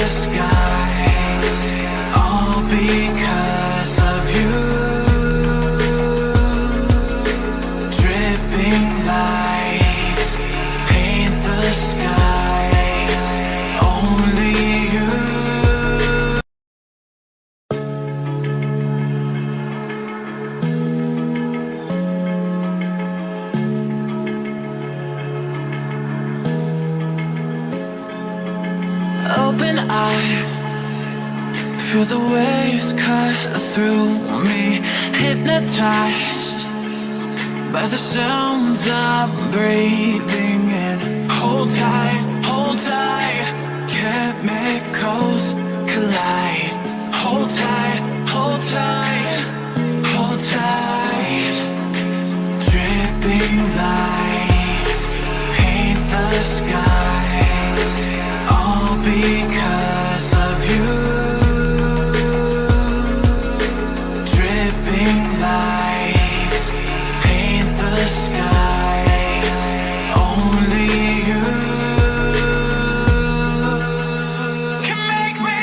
skies, all because of you. Dripping lights paint the skies, only you. Open eye, feel the waves cut through me. Hypnotized by the sounds I'm breathing in. Hold tight, chemicals collide. Hold tight, hold tight, hold tight. Dripping lights paint the skies, all because of you. Dripping lights paint the skies, only you can make me.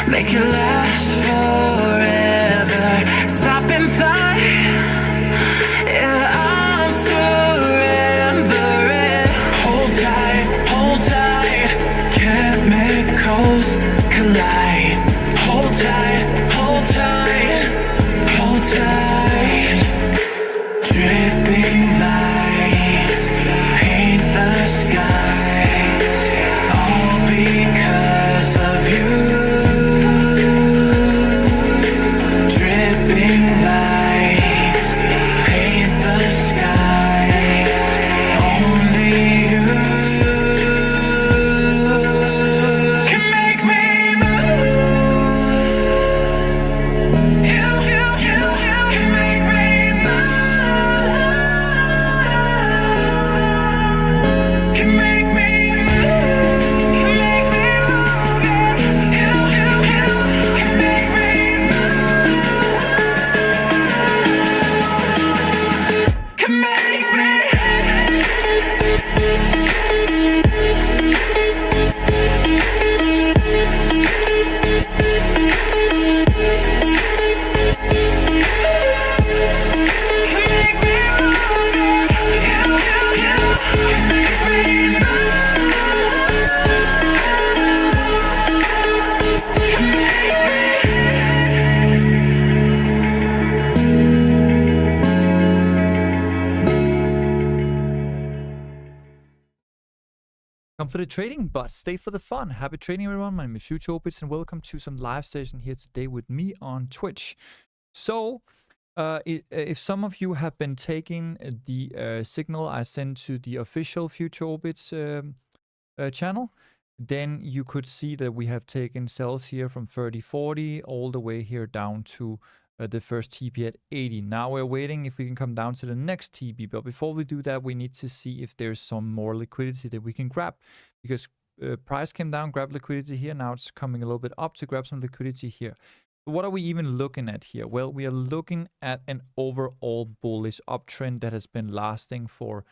Make it last forever. Stop in time, yeah, I'll surrender it. Hold tight, chemicals collide. Hold tight, hold tight, hold tight. Dripping lights paint the skies, all because of you. Come for the trading, but stay for the fun. Happy trading, everyone. My name is Xauusd, and welcome to some live session here today with me on Twitch. So, if some of you have been taking the signal I sent to the official Xauusd channel, then you could see that we have taken sells here from 30.40 all the way here down to the first TP at 80. Now we're waiting if we can come down to the next TP, but before we do that, we need to see if there's some more liquidity that we can grab, because price came down, grab liquidity here. Now it's coming a little bit up to grab some liquidity here. What are we even looking at here? Well, we are looking at an overall bullish uptrend that has been lasting for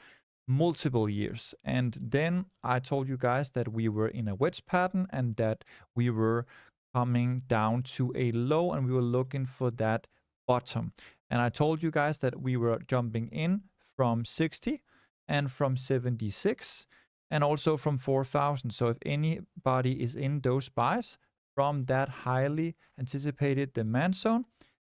multiple years. And then I told you guys that we were in a wedge pattern and that we were coming down to a low and we were looking for that bottom. And I told you guys that we were jumping in from 60 and from 76 and also from 4,000. So if anybody is in those buys from that highly anticipated demand zone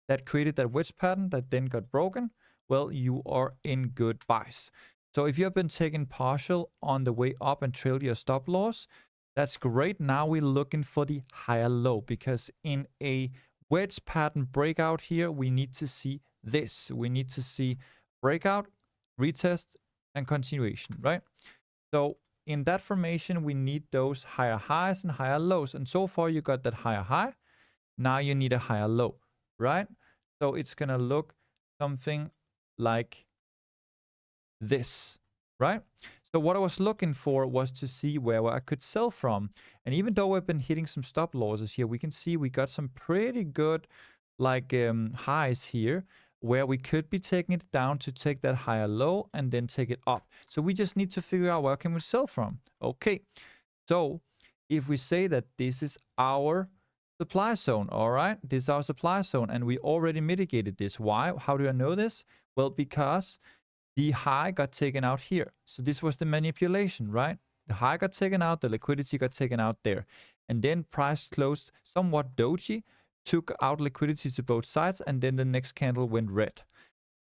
that created that wedge pattern that then got broken, well, you are in good buys. So if you have been taking partial on the way up and trailed your stop loss, that's great. Now we're looking for the higher low, because in a wedge pattern breakout here, we need to see this. We need to see breakout, retest, and continuation, right? So in that formation, we need those higher highs and higher lows. And so far you got that higher high. Now you need a higher low, right? So it's gonna look something like this, right? So what I was looking for was to see where I could sell from. And even though we've been hitting some stop losses here, we can see we got some pretty good like highs here where we could be taking it down to take that higher low and then take it up. So we just need to figure out where can we sell from. Okay, so if we say that this is our supply zone, all right, this is our supply zone and we already mitigated this. Why? How do I know this? Well, because the high got taken out here. So this was the manipulation, right? The high got taken out, the liquidity got taken out there. And then price closed somewhat doji, took out liquidity to both sides, and then the next candle went red.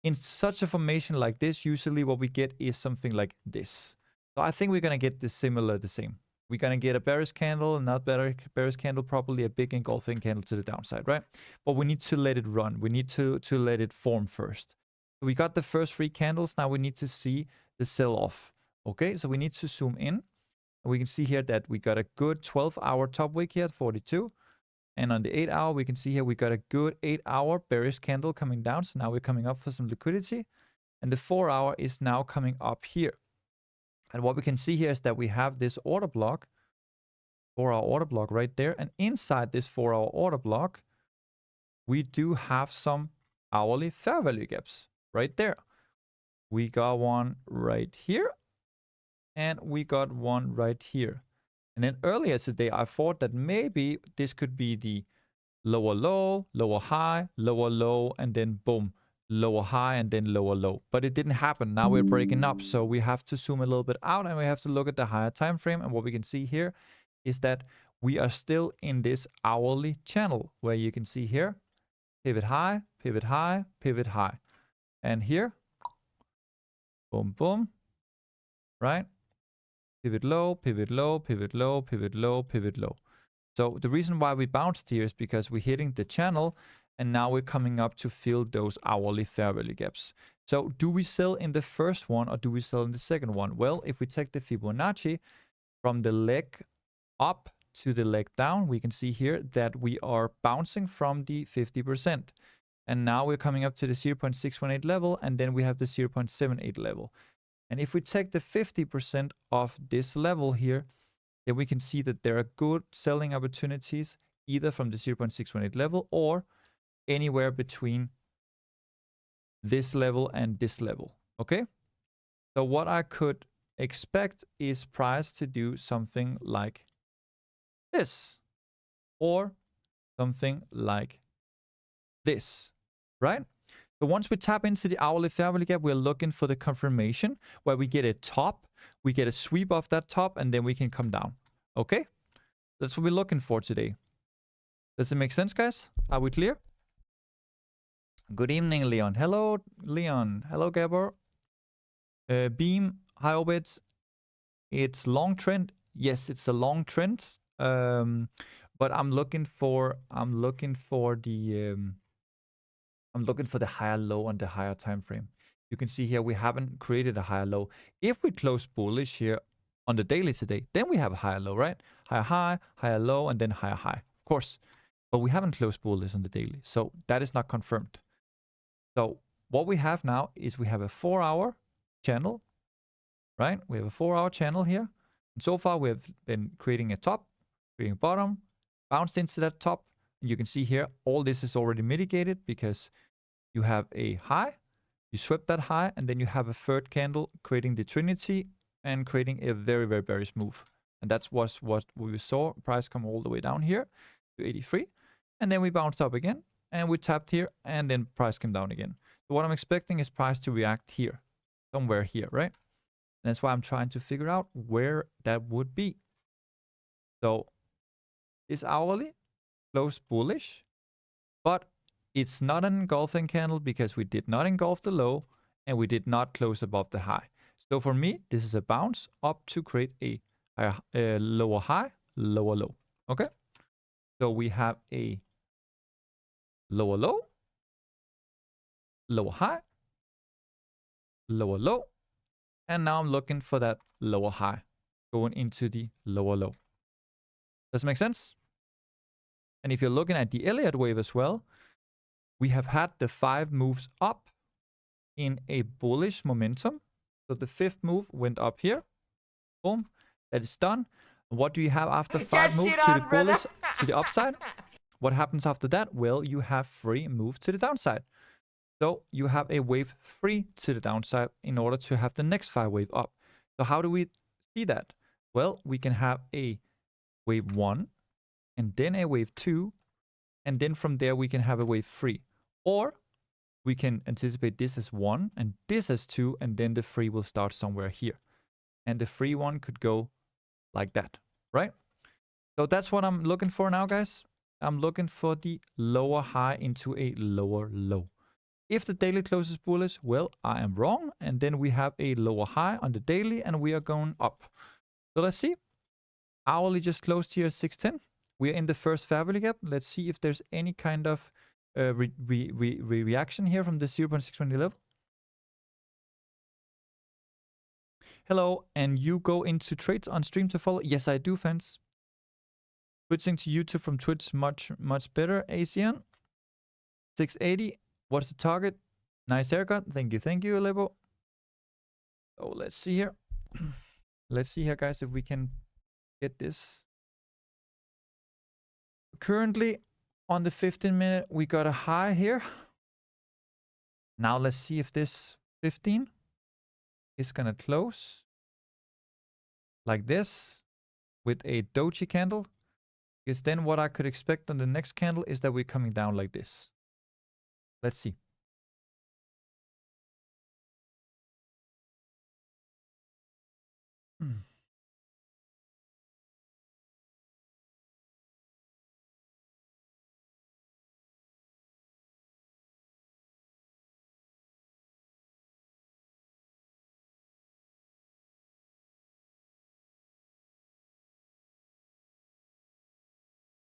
In such a formation like this, usually what we get is something like this. So I think we're going to get this similar, the same. We're going to get a bearish candle, not bearish candle, probably a big engulfing candle to the downside, right? But we need to let it run. We need to let it form first. We got the first 3 candles. Now we need to see the sell-off. Okay, so we need to zoom in. We can see here that we got a good 12-hour top wick here at 42. And on the 8-hour, we can see here we got a good 8-hour bearish candle coming down. So now we're coming up for some liquidity. And the 4-hour is now coming up here. And what we can see here is that we have this order block, 4-hour order block right there. And inside this 4-hour order block, we do have some hourly fair value gaps. Right there. We got one right here. And we got one right here. And then earlier today, I thought that maybe this could be the lower low, lower high, lower low, and then boom, lower high, and then lower low. But it didn't happen. Now we're breaking up. So we have to zoom a little bit out and we have to look at the higher time frame. And what we can see here is that we are still in this hourly channel where you can see here, pivot high, pivot high, pivot high. And here, boom, boom, right? Pivot low, pivot low, pivot low, pivot low, pivot low. So the reason why we bounced here is because we're hitting the channel and now we're coming up to fill those hourly fair value gaps. So do we sell in the first one or do we sell in the second one? Well, if we take the Fibonacci from the leg up to the leg down, we can see here that we are bouncing from the 50%. And now we're coming up to the 0.618 level, and then we have the 0.78 level. And if we take the 50% of this level here, then we can see that there are good selling opportunities either from the 0.618 level or anywhere between this level and this level. Okay? So what I could expect is price to do something like this or something like this. Right? So once we tap into the hourly fair value gap, we're looking for the confirmation where we get a top, we get a sweep of that top, and then we can come down. Okay? That's what we're looking for today. Does it make sense, guys? Are we clear? Good evening, Leon. Hello, Leon. Hello, Gabor. Beam, hi, Obits. It's long trend. Yes, it's a long trend. But I'm looking for the higher low on the higher time frame. You can see here we haven't created a higher low. If we close bullish here on the daily today, then we have a higher low, right? Higher high, higher low, and then higher high, of course. But we haven't closed bullish on the daily, so that is not confirmed. So what we have now is we have a 4-hour channel, right? We have a 4-hour channel here. And so far we have been creating a top, creating a bottom, bounced into that top. And you can see here, all this is already mitigated because you have a high, you swept that high, and then you have a third candle creating the trinity and creating a very, very bearish move. And that's what we saw. Price come all the way down here to 83. And then we bounced up again and we tapped here and then price came down again. So what I'm expecting is price to react here, somewhere here, right? And that's why I'm trying to figure out where that would be. So this hourly closed bullish, but it's not an engulfing candle because we did not engulf the low and we did not close above the high. So for me, this is a bounce up to create a lower high, lower low. Okay. So we have a lower low, lower high, lower low. And now I'm looking for that lower high going into the lower low. Does it make sense? And if you're looking at the Elliott wave as well, we have had the 5 moves up in a bullish momentum. So the 5th move went up here. Boom. That is done. What do you have after 5 moves to the bullish, to the upside? What happens after that? Well, you have 3 moves to the downside. So you have a wave 3 to the downside in order to have the next 5 wave up. So how do we see that? Well, we can have a wave 1 and then a wave 2, and then from there we can have a wave 3. Or we can anticipate this as 1 and this as 2, and then the 3 will start somewhere here. And the 3 one could go like that, right? So that's what I'm looking for now, guys. I'm looking for the lower high into a lower low. If the daily closes bullish, well, I am wrong. And then we have a lower high on the daily and we are going up. So let's see. Hourly just closed here at 610. We are in the first Fabulous gap. Let's see if there's any kind of reaction here from the 0.620 level. Hello, and you go into trades on stream to follow? Yes, I do, fans. Switching to YouTube from Twitch, much better. ACN 680. What's the target? Nice haircut. Thank you, Lebo. Oh, let's see here. Let's see here, guys, if we can get this. Currently, on the 15-minute, we got a high here. Now let's see if this 15 is gonna close like this with a doji candle. Because then what I could expect on the next candle is that we're coming down like this. Let's see.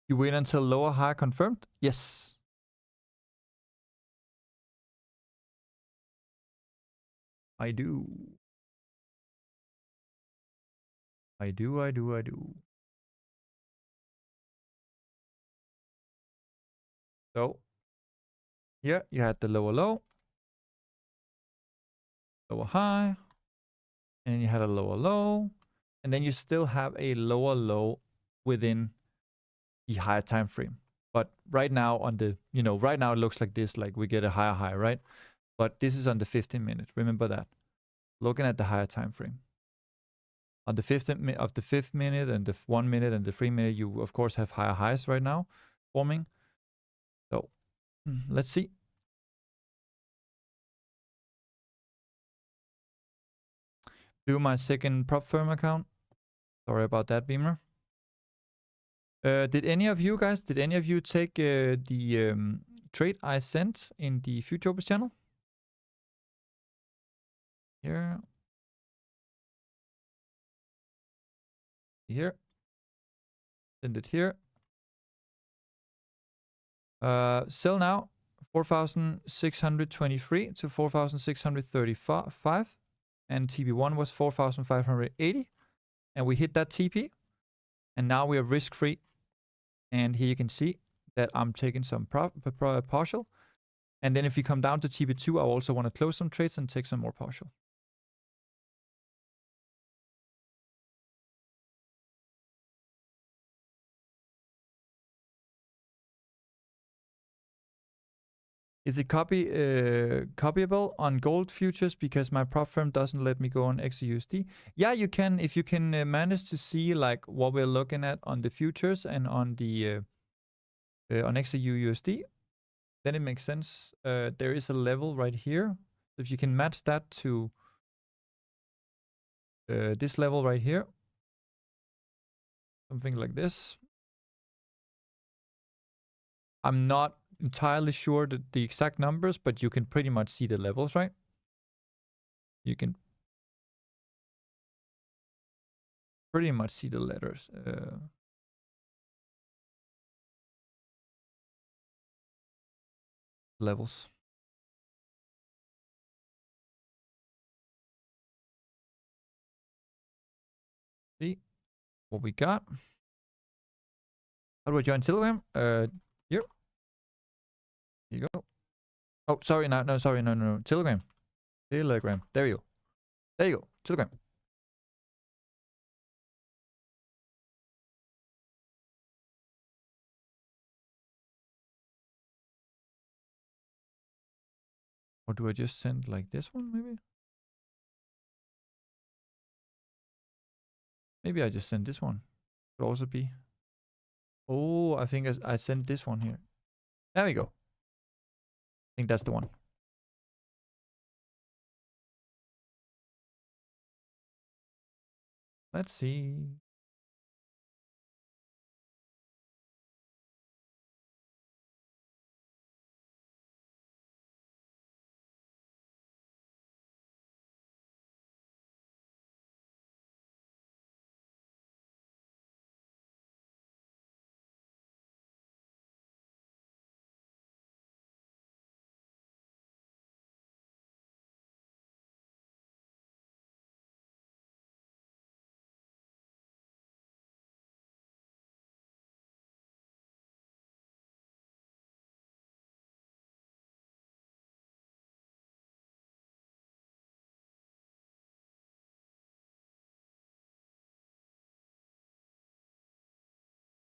You wait until lower high confirmed? Yes. I do. I do. So, here you had the lower low, lower high, and then you had a lower low, and then you still have a lower low within the higher time frame. But right now on the, right now it looks like this, like we get a higher high, right? But this is on the 15-minute. Remember that. Looking at the higher time frame. On the 5th minute and the 1 minute and the 3 minute, you of course have higher highs right now forming. So let's see. Do my second prop firm account. Sorry about that, Beamer. Did any of you guys, take the trade I sent in the Future Opus channel? Here. Here. Send it here. Sell now 4,623 to 4,635. And TP1 was 4,580. And we hit that TP. And now we are risk-free. And here you can see that I'm taking some partial. And then if you come down to TP2, I also want to close some trades and take some more partial. Is it copyable on gold futures because my prop firm doesn't let me go on Xauusd? Yeah, you can, if you can manage to see like what we're looking at on the futures and on the on Xauusd, then it makes sense. There is a level right here. If you can match that to this level right here, something like this. I'm not entirely sure that the exact numbers, but you can pretty much see the levels, right? You can pretty much see the letters. Levels. See what we got. How do I join Telegram? Here. Here you go. Oh, sorry, no, sorry, no. Telegram. Telegram. There you go. There you go. Telegram. Or do I just send like this one, maybe? Maybe I just send this one. Could also be. Oh, I think I sent this one here. There we go. I think that's the one. Let's see.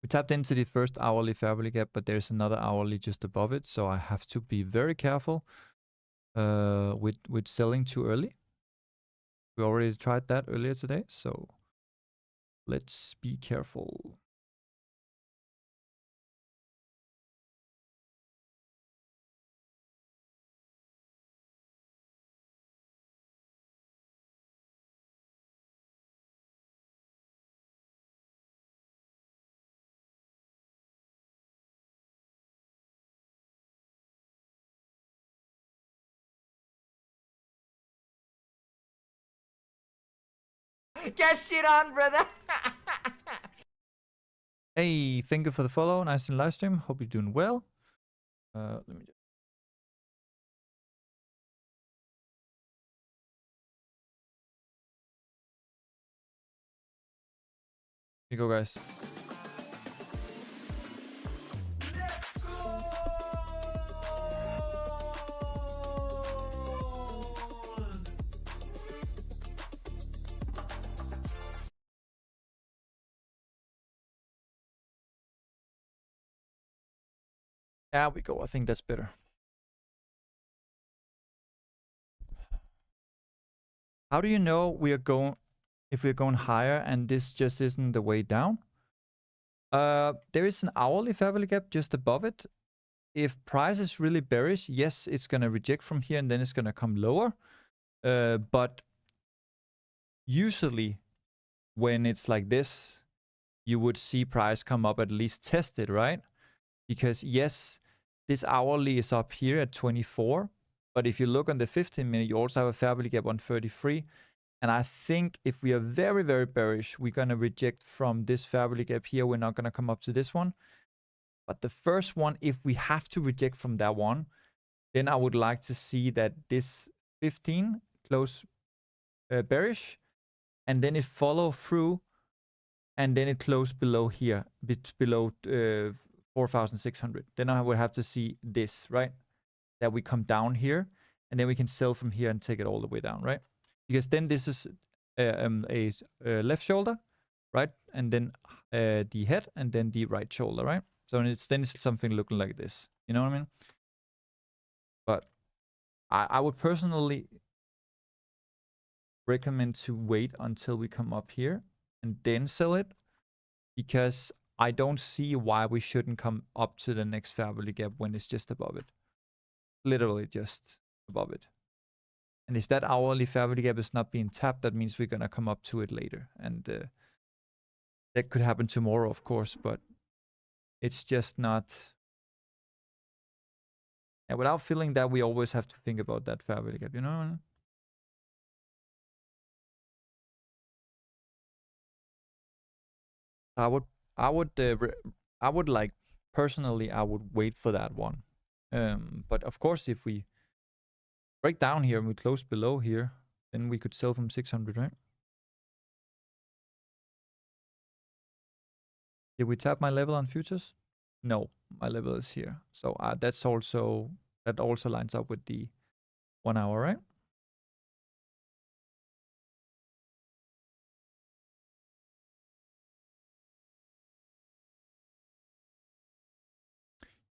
We tapped into the first hourly fairly gap, but there's another hourly just above it, so I have to be very careful with selling too early. We already tried that earlier today, so let's be careful. Get shit on, brother. Hey, thank you for the follow. Nice in live stream. Hope you're doing well. Let me just. Here you go, guys. There we go. I think that's better. How do you know we are going if we're going higher and this just isn't the way down? There is an hourly fair value gap just above it. If price is really bearish, yes, it's gonna reject from here and then it's gonna come lower. But usually when it's like this, you would see price come up, at least test it, right? Because yes, this hourly is up here at 24, but if you look on the 15-minute, you also have a fair value gap on 33. And I think if we are very, very bearish, we're going to reject from this fair value gap here. We're not going to come up to this one. But the first one, if we have to reject from that one, then I would like to see that this 15 close bearish, and then it follow through, and then it close below here, below 4,600. Then I would have to see this, right? That we come down here, and then we can sell from here and take it all the way down, right? Because then this is a left shoulder, right? And then the head, and then the right shoulder, right? So it's something looking like this. You know what I mean? But I would personally recommend to wait until we come up here and then sell it, because I don't see why we shouldn't come up to the next fair value gap when it's just above it. Literally just above it. And if that hourly fair value gap is not being tapped, that means we're going to come up to it later. And that could happen tomorrow, of course, but it's just not. And without feeling that, we always have to think about that fair value gap, you know what I mean? I would like, personally, I would wait for that one. But of course, if we break down here and we close below here, then we could sell from 600, right? Did we tap my level on futures? No, my level is here. So that's also That also lines up with the 1 hour, right?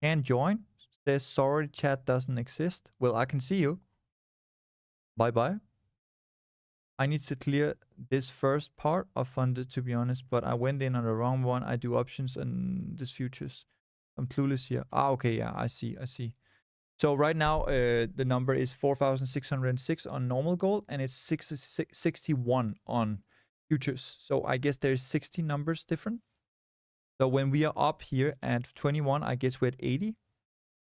Can't join. Says sorry, chat doesn't exist. Well, I can see you. Bye bye. I need to clear this first part of funded, to be honest, but I went in on the wrong one. I do options and this futures. I'm clueless here. Ah, okay, yeah, I see. So right now, the number is 4,606 on normal gold, and it's 61 on futures. So I guess there's 60 numbers different. So when we are up here at 21, I guess we're at 80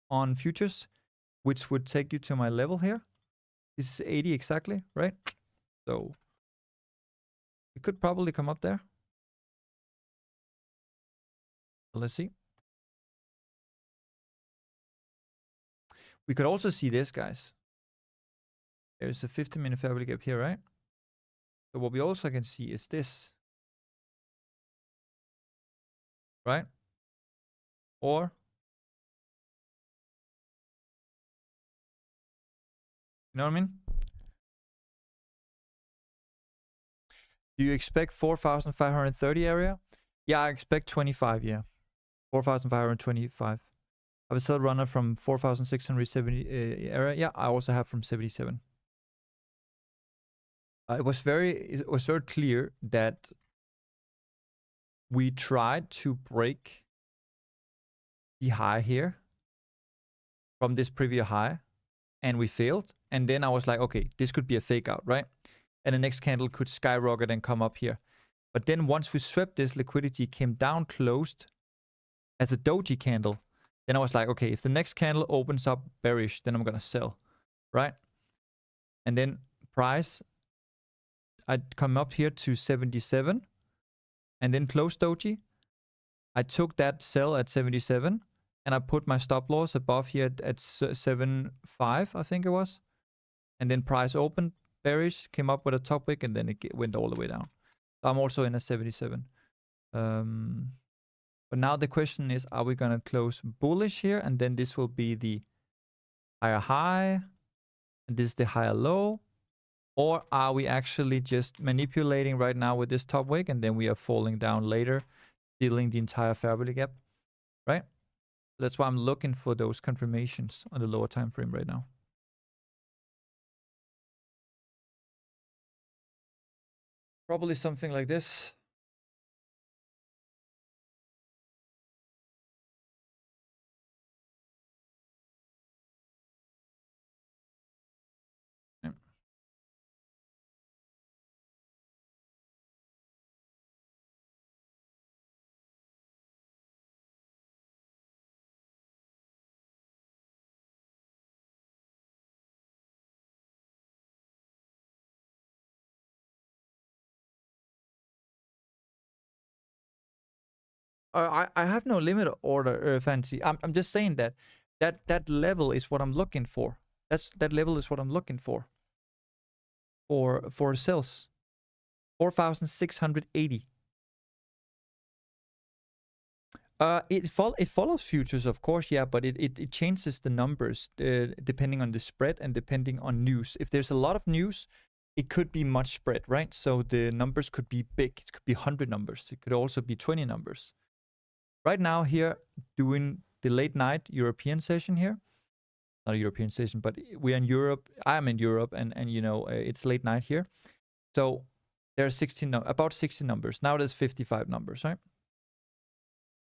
on futures, which would take you to my level here. This is 80 exactly, right? So we could probably come up there. Let's see. We could also see this, guys. There's a 15-minute fair value gap here, right? So what we also can see is this, right? Or you know what I mean? Do you expect 4,530 area? Yeah, I expect 25, yeah. 4,525. I have a sell runner from 4,670 area. Yeah, I also have from 77. It was very clear that we tried to break the high here from this previous high, and we failed. And then I was like, okay, this could be a fake out, right? And the next candle could skyrocket and come up here. But then once we swept this, liquidity came down, closed as a doji candle. Then I was like, okay, if the next candle opens up bearish, then I'm going to sell, right? And then price, I'd come up here to 77 and then close doji. I took that sell at 77 and I put my stop loss above here at 7.5, I think it was. And then price opened bearish, came up with a top wick, and then it went all the way down. So I'm also in a 77. But now the question is, are we going to close bullish here? And then this will be the higher high, and this is the higher low. Or are we actually just manipulating right now with this top wick, and then we are falling down later, stealing the entire fair value gap, right? That's why I'm looking for those confirmations on the lower time frame right now. Probably something like this. Yeah. I have no limit order, Fancy. I'm just saying that level is what I'm looking for. That level is what I'm looking for sales. 4,680. It follows futures, of course, yeah, but it changes the numbers depending on the spread and depending on news. If there's a lot of news, it could be much spread, right? So the numbers could be big. It could be 100 numbers. It could also be 20 numbers. Right now here, doing the late night European session here. Not a European session, but we're in Europe. I'm in Europe, and you know, it's late night here. So there are about 60 numbers. Now there's 55 numbers, right?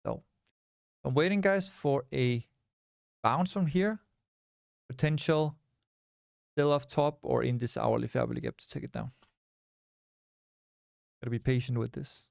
So I'm waiting, guys, for a bounce from here. Potential still off top or in this hourly fair value gap to take it down. Gotta be patient with this.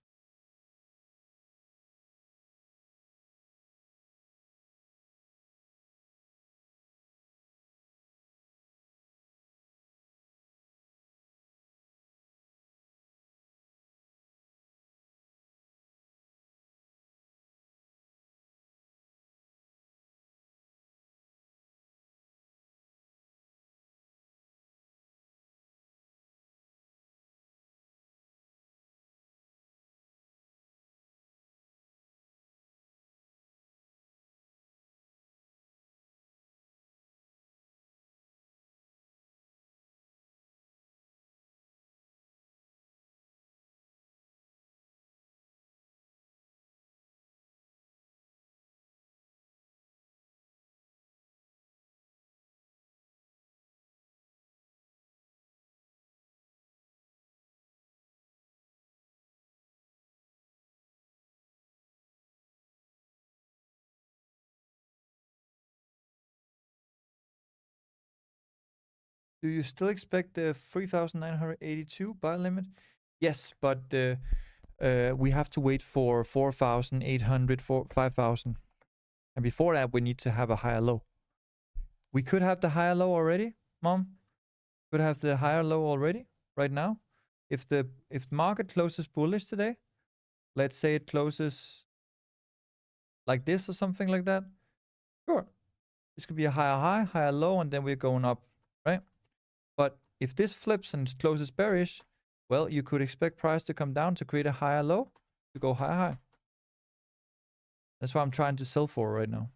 Do you still expect the 3,982 buy limit? Yes, but we have to wait for 4,800, 5,000. And before that, we need to have a higher low. We could have the higher low already, Mom. Could have the higher low already right now. If the market closes bullish today, let's say it closes like this or something like that. Sure. This could be a higher high, higher low, and then we're going up, right? But if this flips and closes bearish, well, you could expect price to come down to create a higher low, to go higher high. That's what I'm trying to sell for right now.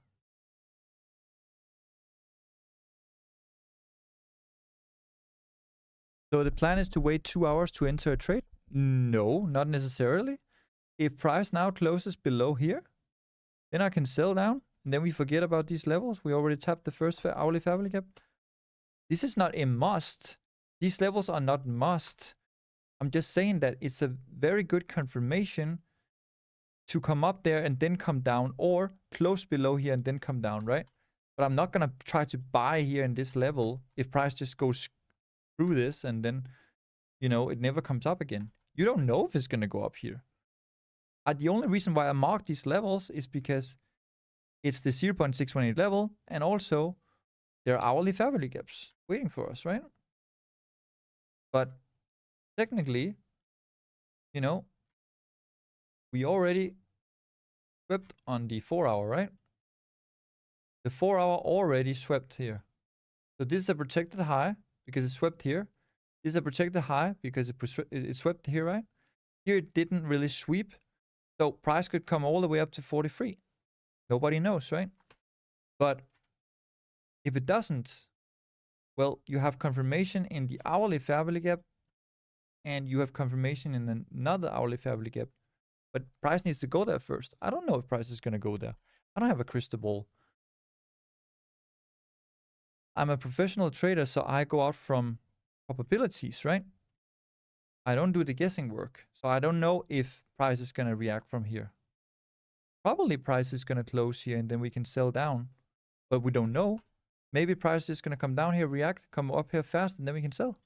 So the plan is to wait 2 hours to enter a trade? No, not necessarily. If price now closes below here, then I can sell down, and then we forget about these levels. We already tapped the first hourly family gap. This is not a must. These levels are not must. I'm just saying that it's a very good confirmation to come up there and then come down, or close below here and then come down, right? But I'm not going to try to buy here in this level if price just goes through this and then, you know, it never comes up again. You don't know if it's going to go up here. The only reason why I mark these levels is because it's the 0.618 level, and also there are hourly family gaps waiting for us, right? But technically, you know, we already swept on the 4 hour, right? The 4 hour already swept here. So this is a protected high because it swept here. This is a protected high because it swept here, right? Here it didn't really sweep. So price could come all the way up to 43. Nobody knows, right? But if it doesn't, well, you have confirmation in the hourly fair value gap, and you have confirmation in another hourly fair value gap. But price needs to go there first. I don't know if price is going to go there. I don't have a crystal ball. I'm a professional trader, so I go out from probabilities, right? I don't do the guessing work. So I don't know if price is going to react from here. Probably price is going to close here and then we can sell down. But we don't know. Maybe price is going to come down here, react, come up here fast, and then we can sell.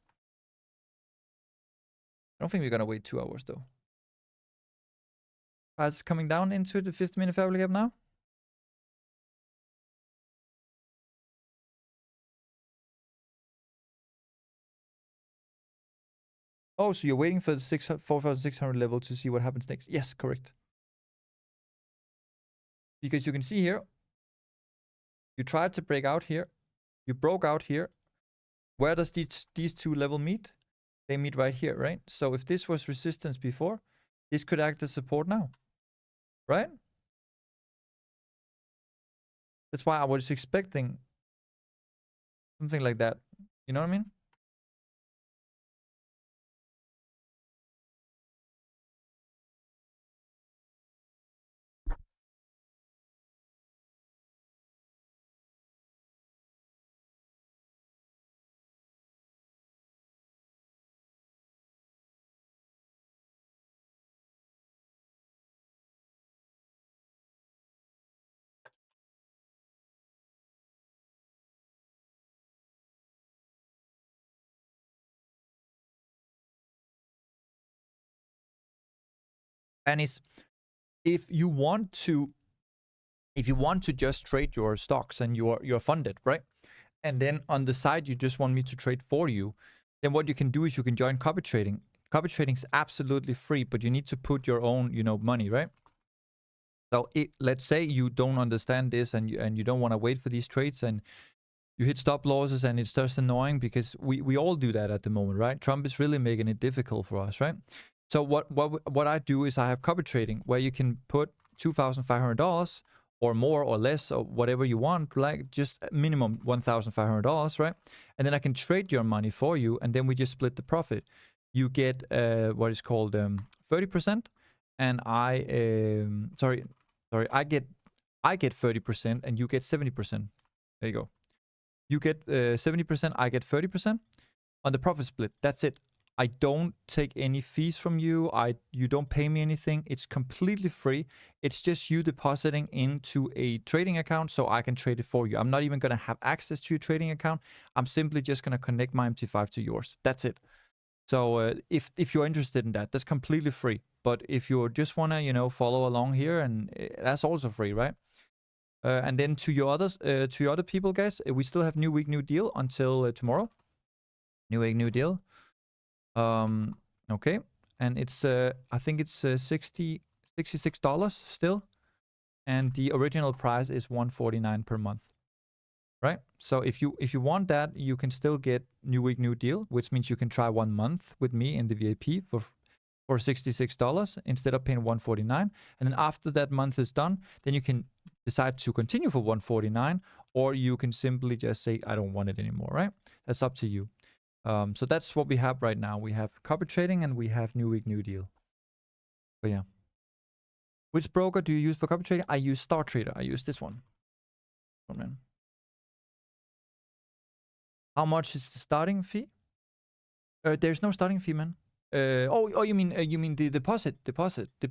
I don't think we're going to wait 2 hours though. Price is coming down into the 50-minute fair value gap now. Oh, so you're waiting for the 4,600 level to see what happens next. Yes, correct. Because you can see here, you tried to break out here. You broke out here. Where does these two level meet? They meet right here, right? So if this was resistance before, this could act as support now, right? That's why I was expecting something like that. You know what I mean? And it's, if you want to just trade your stocks and you're funded, right? And then on the side you just want me to trade for you, then what you can do is you can join copy trading. Copy trading is absolutely free, but you need to put your own, you know, money, right? So let's say you don't understand this and you don't want to wait for these trades and you hit stop losses and it's just annoying because we all do that at the moment, right? Trump is really making it difficult for us, right? So what I do is I have copy trading where you can put $2,500 or more or less or whatever you want, like just minimum $1,500, right? And then I can trade your money for you, and then we just split the profit. You get what is called 30%, and I get 30% and you get 70%. There you go. You get 70%, I get 30% on the profit split. That's it. I don't take any fees from you. You don't pay me anything. It's completely free. It's just you depositing into a trading account so I can trade it for you. I'm not even going to have access to your trading account. I'm simply just going to connect my MT5 to yours. That's it. So if you're interested in that, that's completely free. But if you just want to, follow along here, and that's also free, right? And then to your other people, guys, we still have New Week, New Deal until tomorrow. New Week, New Deal. Okay, and it's I think it's $66 still, and the original price is $149 per month, right? So if you want that, you can still get New Week, New Deal, which means you can try 1 month with me in the VIP for $66 instead of paying $149, and then after that month is done, then you can decide to continue for $149, or you can simply just say I don't want it anymore, right? That's up to you. So that's what we have right now. We have copy trading and we have New Week, New Deal. But yeah. Which broker do you use for copy trading? I use Star Trader. I use this one. Oh, man. How much is the starting fee? There's no starting fee, man. You mean the depositum. The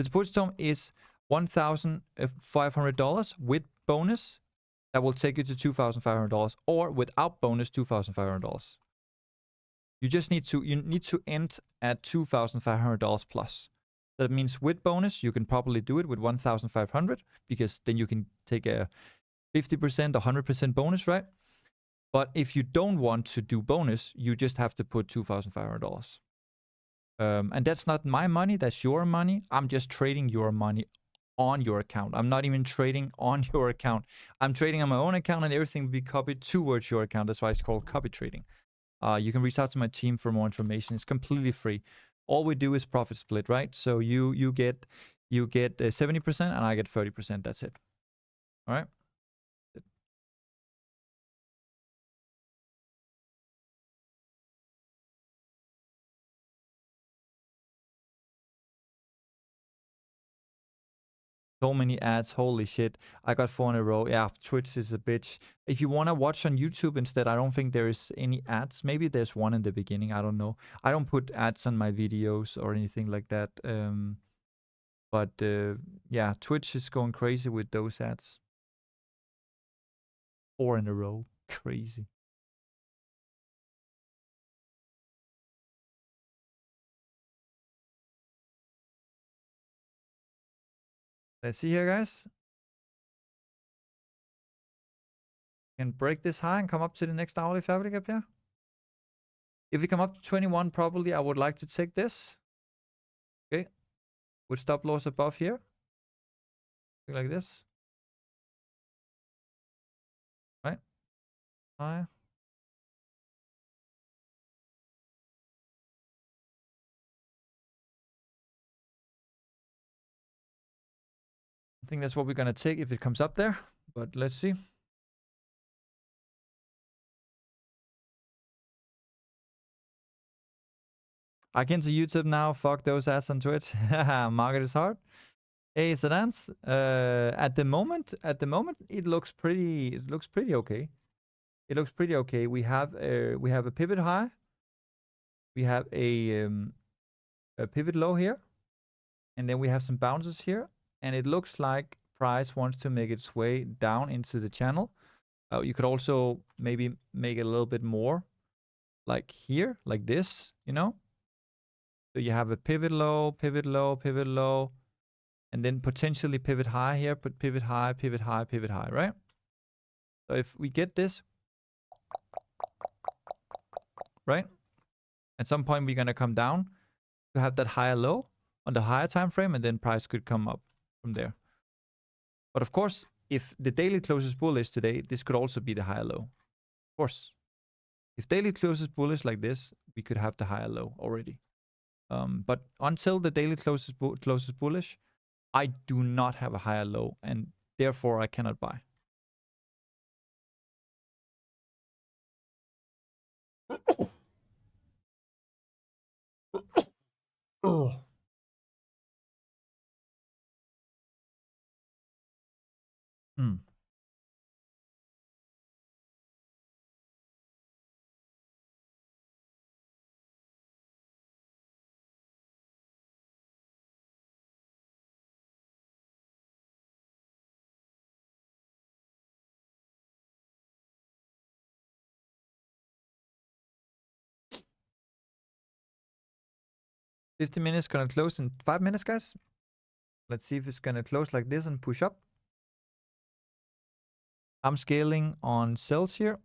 depositum is $1,500 with bonus. That will take you to $2,500, or without bonus, $2,500. You need to end at $2,500 plus. That means with bonus, you can probably do it with 1,500, because then you can take a 50% or 100% bonus, right? But if you don't want to do bonus, you just have to put $2,500. And that's not my money, that's your money. I'm just trading your money on your account. I'm not even trading on your account. I'm trading on my own account, and everything will be copied towards your account. That's why it's called copy trading. You can reach out to my team for more information. It's completely free. All we do is profit split, right? So you get 70% and I get 30%. That's it. All right. So many ads, holy shit. I got 4 in a row. Yeah, Twitch is a bitch. If you want to watch on YouTube instead, I don't think there is any ads. Maybe there's one in the beginning, I don't know. I don't put ads on my videos or anything like that. But yeah, Twitch is going crazy with those ads. 4 in a row. Crazy. Let's see here, guys. Can break this high and come up to the next hourly fabric up here. If we come up to 21, probably I would like to take this. Okay. With stop loss above here. Like this. Right. High. I think that's what we're going to take if it comes up there. But let's see. I came to YouTube now. Fuck those ads on Twitch. Market is hard. Hey, Sedans. At the moment, it looks pretty okay. It looks pretty okay. We have a pivot high. We have a pivot low here, and then we have some bounces here, and it looks like price wants to make its way down into the channel. You could also maybe make it a little bit more, like here, like this, So you have a pivot low, pivot low, pivot low, and then potentially pivot high here, but pivot high, pivot high, pivot high, right? So if we get this, right? At some point we're gonna come down to have that higher low on the higher time frame, and then price could come up from there. But of course, if the daily closes bullish today, this could also be the higher low. Of course. If daily closes bullish like this, we could have the higher low already. But until the daily closes bullish, I do not have a higher low, and therefore I cannot buy. Hmm. 50 minutes gonna close in 5 minutes, guys. Let's see if it's gonna close like this and push up. I'm scaling on cells here.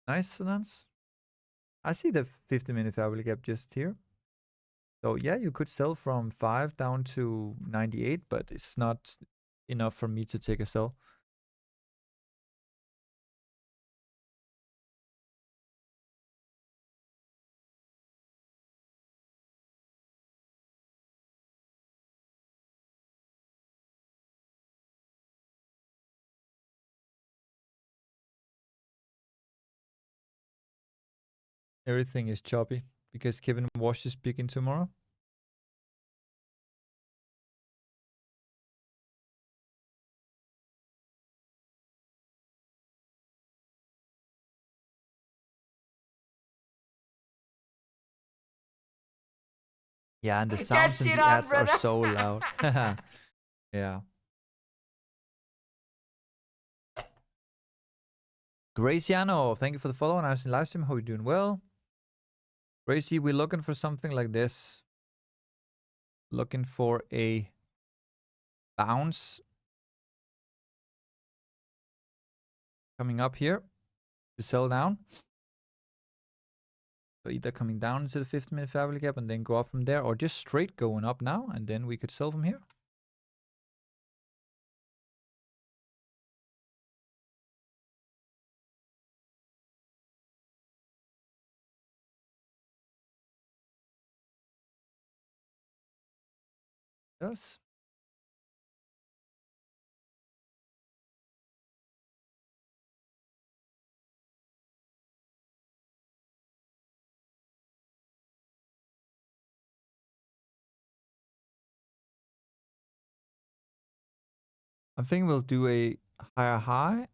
Nice, Lance. I see the 50-minute family gap just here. So yeah, you could sell from 5 down to 98, but it's not enough for me to take a sell. Everything is choppy because Kevin Wash is speaking tomorrow. Yeah, and the sounds in shit the on, ads are brother. so loud. Yeah. Graciano, thank you for the follow on our live stream. Hope you're doing well. Gracie, we're looking for something like this. Looking for a bounce coming up here to sell down. So either coming down into the 50-minute family gap and then go up from there, or just straight going up now, and then we could sell from here. Yes. I think we'll do a higher high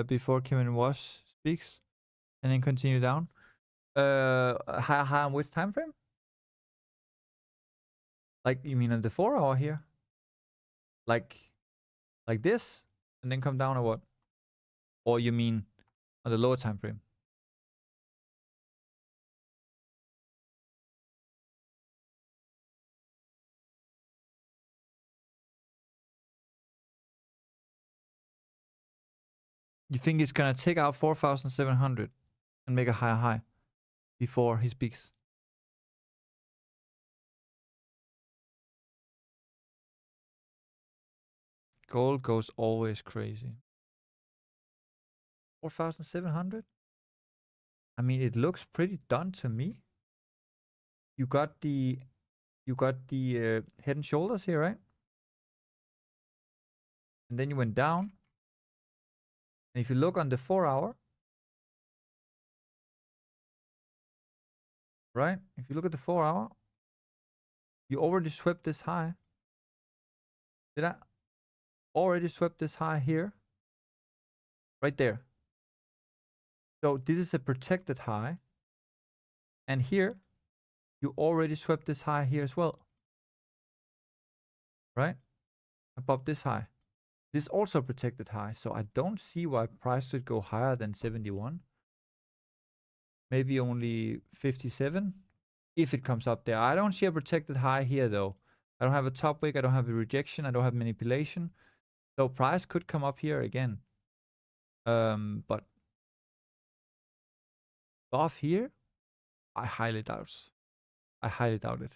before Kevin Wash speaks, and then continue down. Higher high on which time frame? Like, you mean on the 4-hour here? Like this, and then come down, or what? Or you mean on the lower time frame? You think it's gonna take out 4,700 and make a higher high before he speaks? Gold goes always crazy. 4,700? I mean, it looks pretty done to me. You got the head and shoulders here, right? And then you went down. And if you look on the 4-hour, right? If you look at the 4-hour, you already swept this high. Did I already swept this high here? Right there. So this is a protected high. And here, you already swept this high here as well. Right? Above this high. This is also a protected high. So I don't see why price should go higher than 71. Maybe only 57 if it comes up there. I don't see a protected high here though. I don't have a top wick. I don't have a rejection. I don't have manipulation. So price could come up here again. But off here, I highly doubt. I highly doubt it.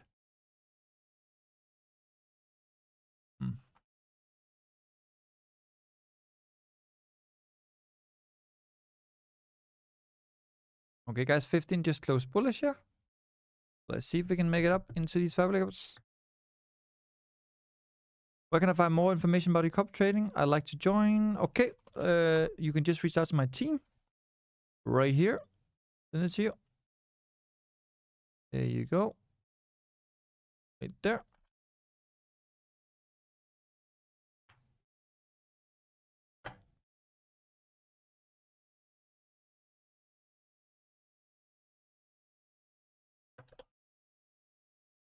Okay, guys, 15 just closed bullish here. Let's see if we can make it up into these fabrics. Where can I find more information about your copy trading? I'd like to join. Okay, you can just reach out to my team right here. Send it to you. There you go. Right there.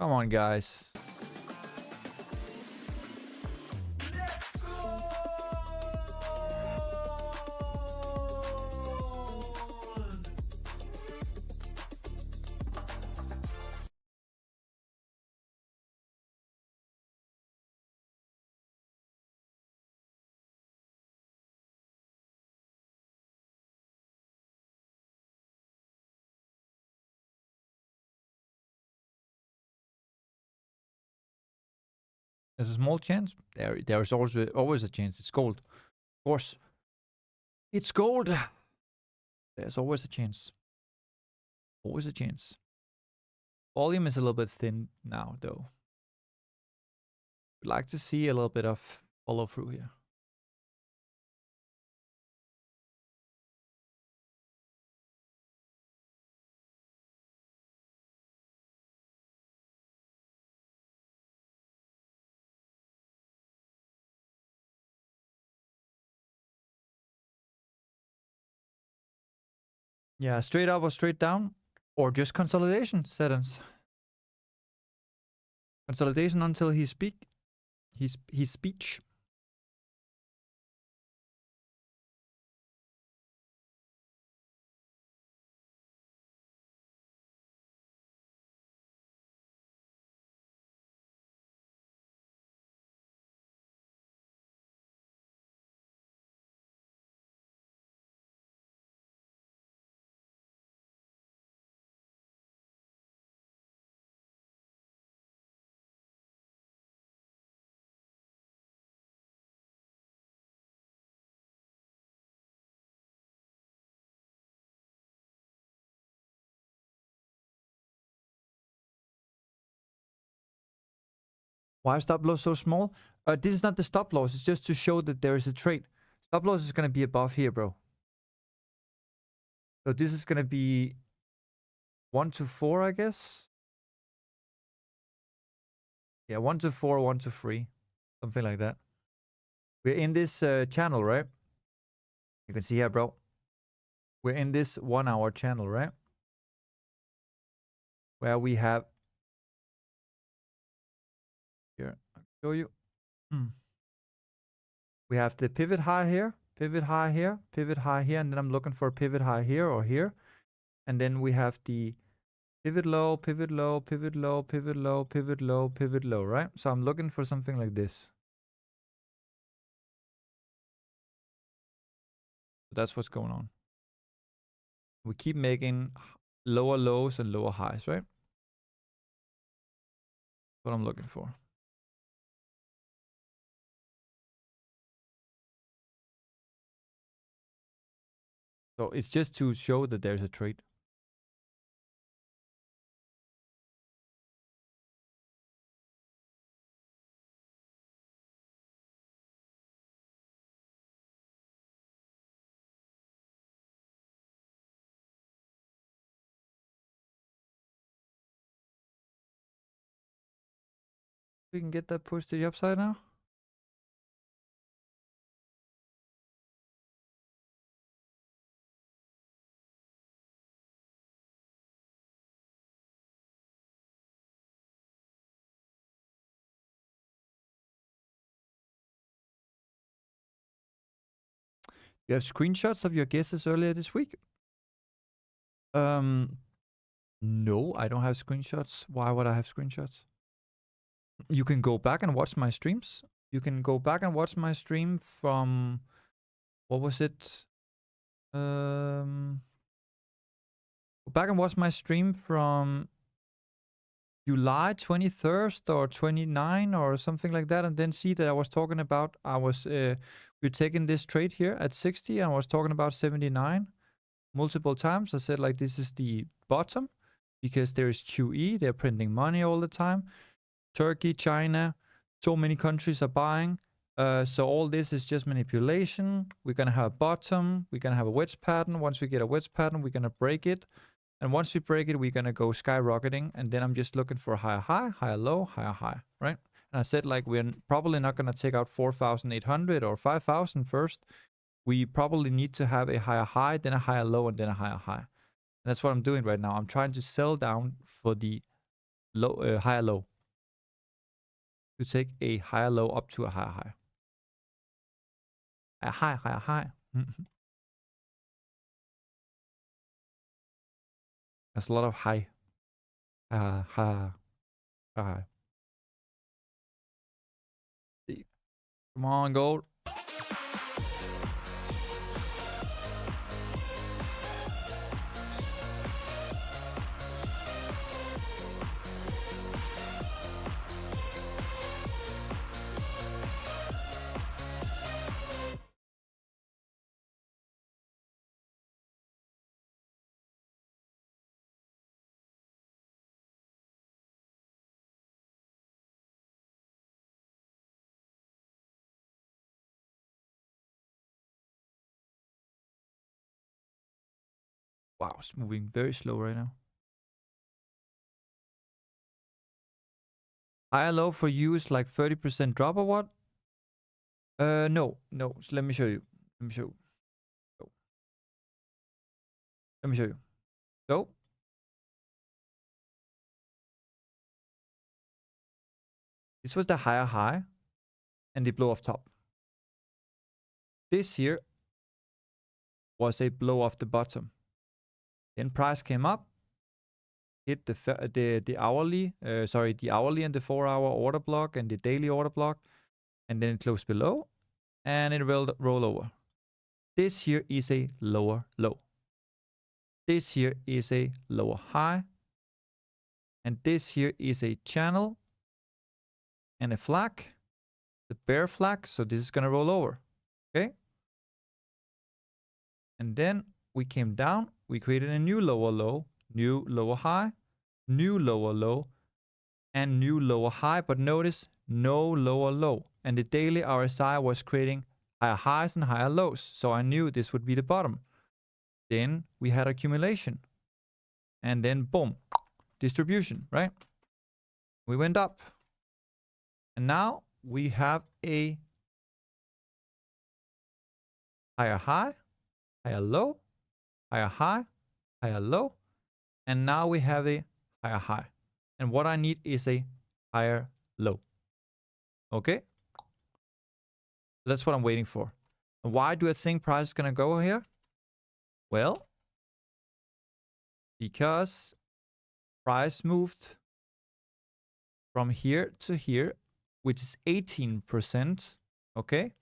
Come on, guys. There's a small chance. There is always a chance. It's gold. Of course. It's gold. There's always a chance. Always a chance. Volume is a little bit thin now, though. We'd like to see a little bit of follow through here. Yeah, straight up or straight down, or just consolidation settings. Consolidation until he speak. His speech. Why is stop loss so small? This is not the stop loss. It's just to show that there is a trade. Stop loss is going to be above here, bro. So this is going to be 1 to 4, I guess. Yeah, 1 to 4, 1 to 3. Something like that. We're in this channel, right? You can see here, bro. We're in this 1 hour channel, right? Where we have... Here, I'll show you. We have the pivot high here, pivot high here, pivot high here, and then I'm looking for a pivot high here or here. And then we have the pivot low, pivot low, pivot low, pivot low, pivot low, pivot low, right? So I'm looking for something like this. That's what's going on. We keep making lower lows and lower highs, right? That's what I'm looking for. So it's just to show that there's a trade. We can get that pushed to the upside now. You have screenshots of your guesses earlier this week? No, I don't have screenshots. Why would I have screenshots? You can go back and watch my streams. You can go back and watch my stream from... What was it? Go back and watch my stream from July 23rd or 29 or something like that, and then see that I was talking about... we're taking this trade here at 60, and I was talking about 79 multiple times. I said, like, this is the bottom because there is QE. They're printing money all the time. Turkey, China, so many countries are buying. So all this is just manipulation. We're going to have a bottom. We're going to have a wedge pattern. Once we get a wedge pattern, we're going to break it. And once we break it, we're going to go skyrocketing. And then I'm just looking for a higher high, higher low, higher high, right? And I said, like, we're probably not going to take out 4,800 or 5,000 first. We probably need to have a higher high, then a higher low, and then a higher high. And that's what I'm doing right now. I'm trying to sell down for the low, higher low. To take a higher low up to a higher high. A high, higher high. There's a lot of high. High. Come on, gold. Wow, it's moving very slow right now. Higher low for you is like 30% drop or what? No. So let me show you. Let me show you. Let me show you. So this was the higher high and the blow off top. This here was a blow off the bottom. Then price came up, hit the hourly, the hourly and the 4-hour order block and the daily order block, and then it closed below, and it will roll over. This here is a lower low. This here is a lower high, and this here is a channel and a flag, the bear flag. So this is gonna roll over, okay? And then we came down, we created a new lower low, new lower high, new lower low, and new lower high. But notice no lower low. And the daily RSI was creating higher highs and higher lows. So I knew this would be the bottom. Then we had accumulation. And then boom, distribution, right? We went up. And now we have a higher high, higher low, higher high, higher low. And now we have a higher high. And what I need is a higher low. Okay? That's what I'm waiting for. And why do I think price is going to go here? Well, because price moved from here to here, which is 18%. Okay?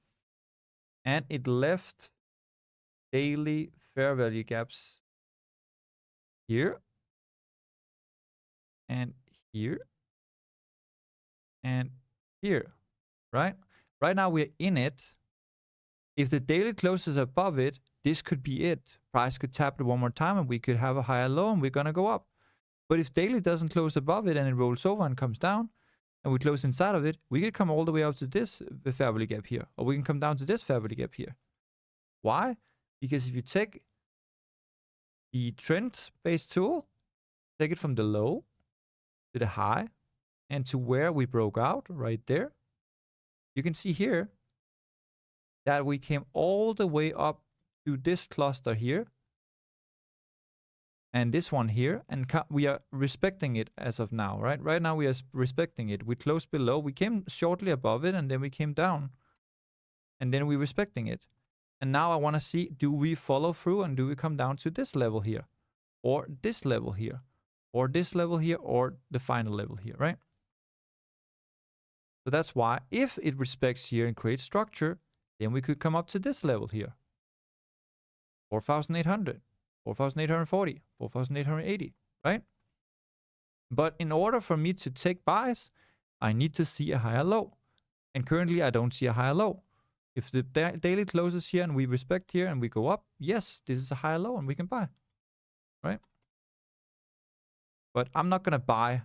And it left daily fair value gaps here and here and here, right? Right now we're in it. If the daily closes above it, this could be it. Price could tap it one more time and we could have a higher low and we're gonna go up. But if daily doesn't close above it and it rolls over and comes down and we close inside of it, we could come all the way up to this fair value gap here, or we can come down to this fair value gap here. Why? Because if you take the trend-based tool, take it from the low to the high and to where we broke out right there, you can see here that we came all the way up to this cluster here and this one here, and we are respecting it as of now, right? Right now we are respecting it. We closed below, we came shortly above it, and then we came down, and then we're respecting it. And now I want to see, do we follow through and do we come down to this level here, or this level here, or this level here, or the final level here, right? So that's why if it respects here and creates structure, then we could come up to this level here. 4,800, 4,840, 4,880, right? But in order for me to take buys, I need to see a higher low. And currently I don't see a higher low. If the daily closes here and we respect here and we go up, yes, this is a higher low and we can buy, right? But I'm not going to buy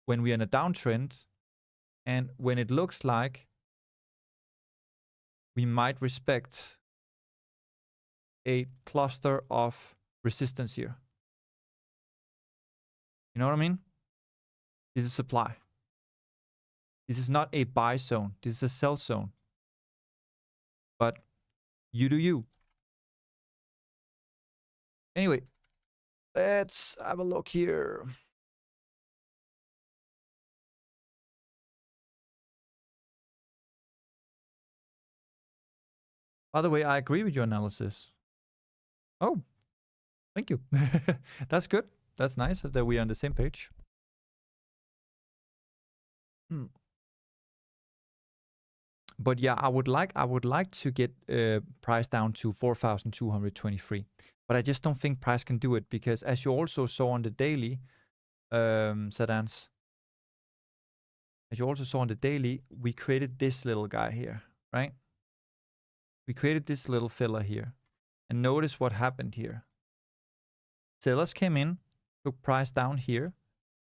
when we're in a downtrend and when it looks like we might respect a cluster of resistance here. You know what I mean? This is supply. This is not a buy zone. This is a sell zone. But you do you. Anyway, let's have a look here. By the way, I agree with your analysis. Oh, thank you. That's good. That's nice that we are on the same page. But yeah, I would like to get price down to 4,223. But I just don't think price can do it because, as you also saw on the daily, Sadans, as you also saw on the daily, we created this little guy here, right? We created this little filler here. And notice what happened here. Sellers came in, took price down here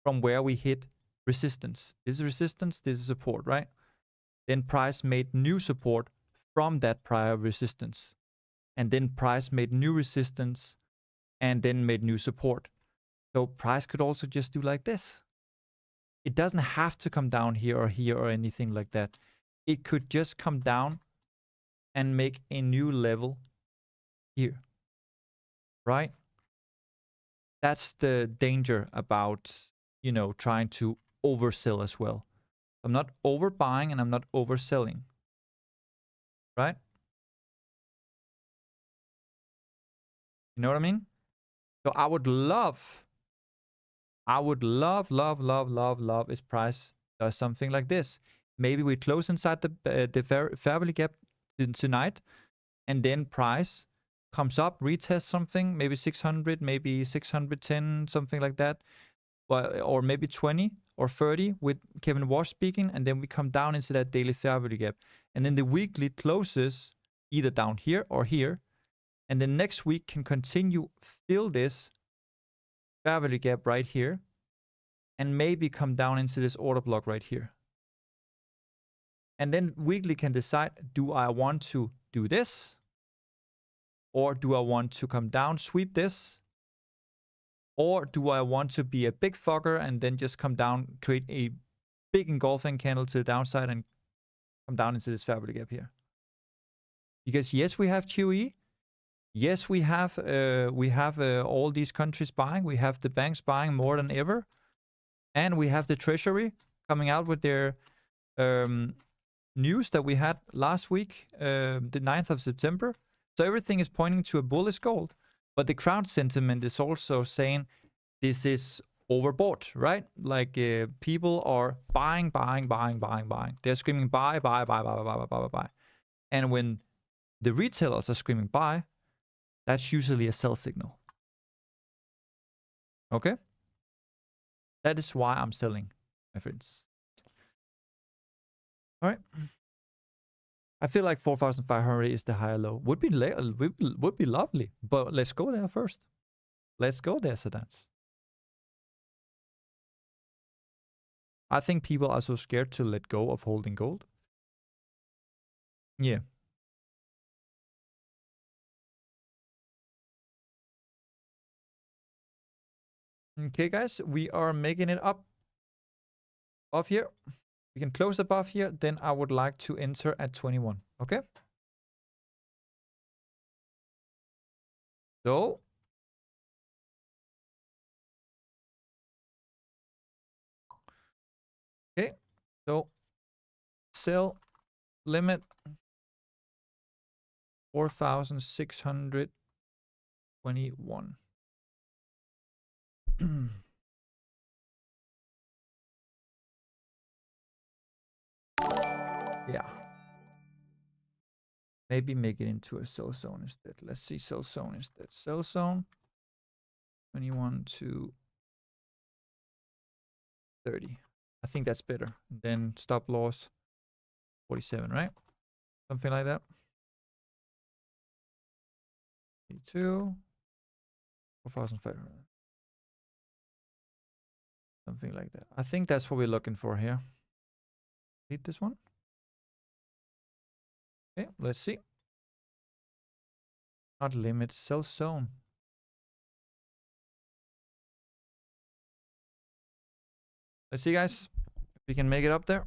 from where we hit resistance. This is resistance, this is support, right? Then price made new support from that prior resistance. And then price made new resistance and then made new support. So price could also just do like this. It doesn't have to come down here or anything like that. It could just come down and make a new level here, right? That's the danger about, you know, trying to oversell as well. I'm not overbuying and I'm not overselling, right? You know what I mean? So I would love, love if price does something like this. Maybe we close inside the fair value gap tonight, and then price comes up, retest something, maybe 600, maybe 610, something like that, or maybe 20 or 30 with Kevin Walsh speaking, and then we come down into that daily fair value gap, and then the weekly closes either down here or here, and then next week can continue fill this fair value gap right here, and maybe come down into this order block right here. And then weekly can decide, do I want to do this? Or do I want to come down, sweep this? Or do I want to be a big fucker and then just come down, create a big engulfing candle to the downside and come down into this fair value gap here? Because yes, we have QE. Yes, we have all these countries buying. We have the banks buying more than ever. And we have the treasury coming out with their news that we had last week, the 9th of September. So everything is pointing to a bullish gold. But the crowd sentiment is also saying this is overbought, right? Like people are buying. They're screaming buy. And when the retailers are screaming buy, that's usually a sell signal. Okay? That is why I'm selling, my friends. All right. I feel like 4,500 is the higher low. Would be lovely, but let's go there first. Let's go there, Sedans. I think people are so scared to let go of holding gold. Yeah. Okay, guys, we are making it up off here. We can close above here. Then I would like to enter at 21. Okay. So okay. So sell limit 4,621. Yeah. Maybe make it into a sell zone instead. Let's see sell zone instead. Sell zone 21 to 30. I think that's better. Then stop loss 47, right? Something like that. 82. 4,500. Something like that. I think that's what we're looking for here. Read this one. Okay, let's see. Not limit, sell zone. Let's see, guys, if we can make it up there.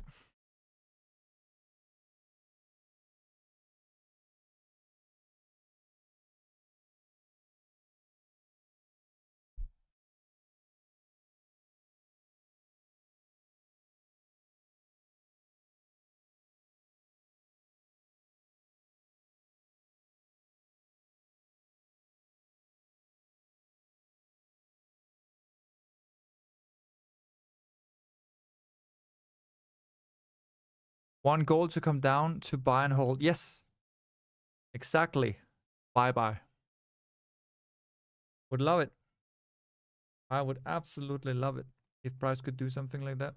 One goal to come down to buy and hold. Yes, exactly. Bye. Would love it. I would absolutely love it if price could do something like that.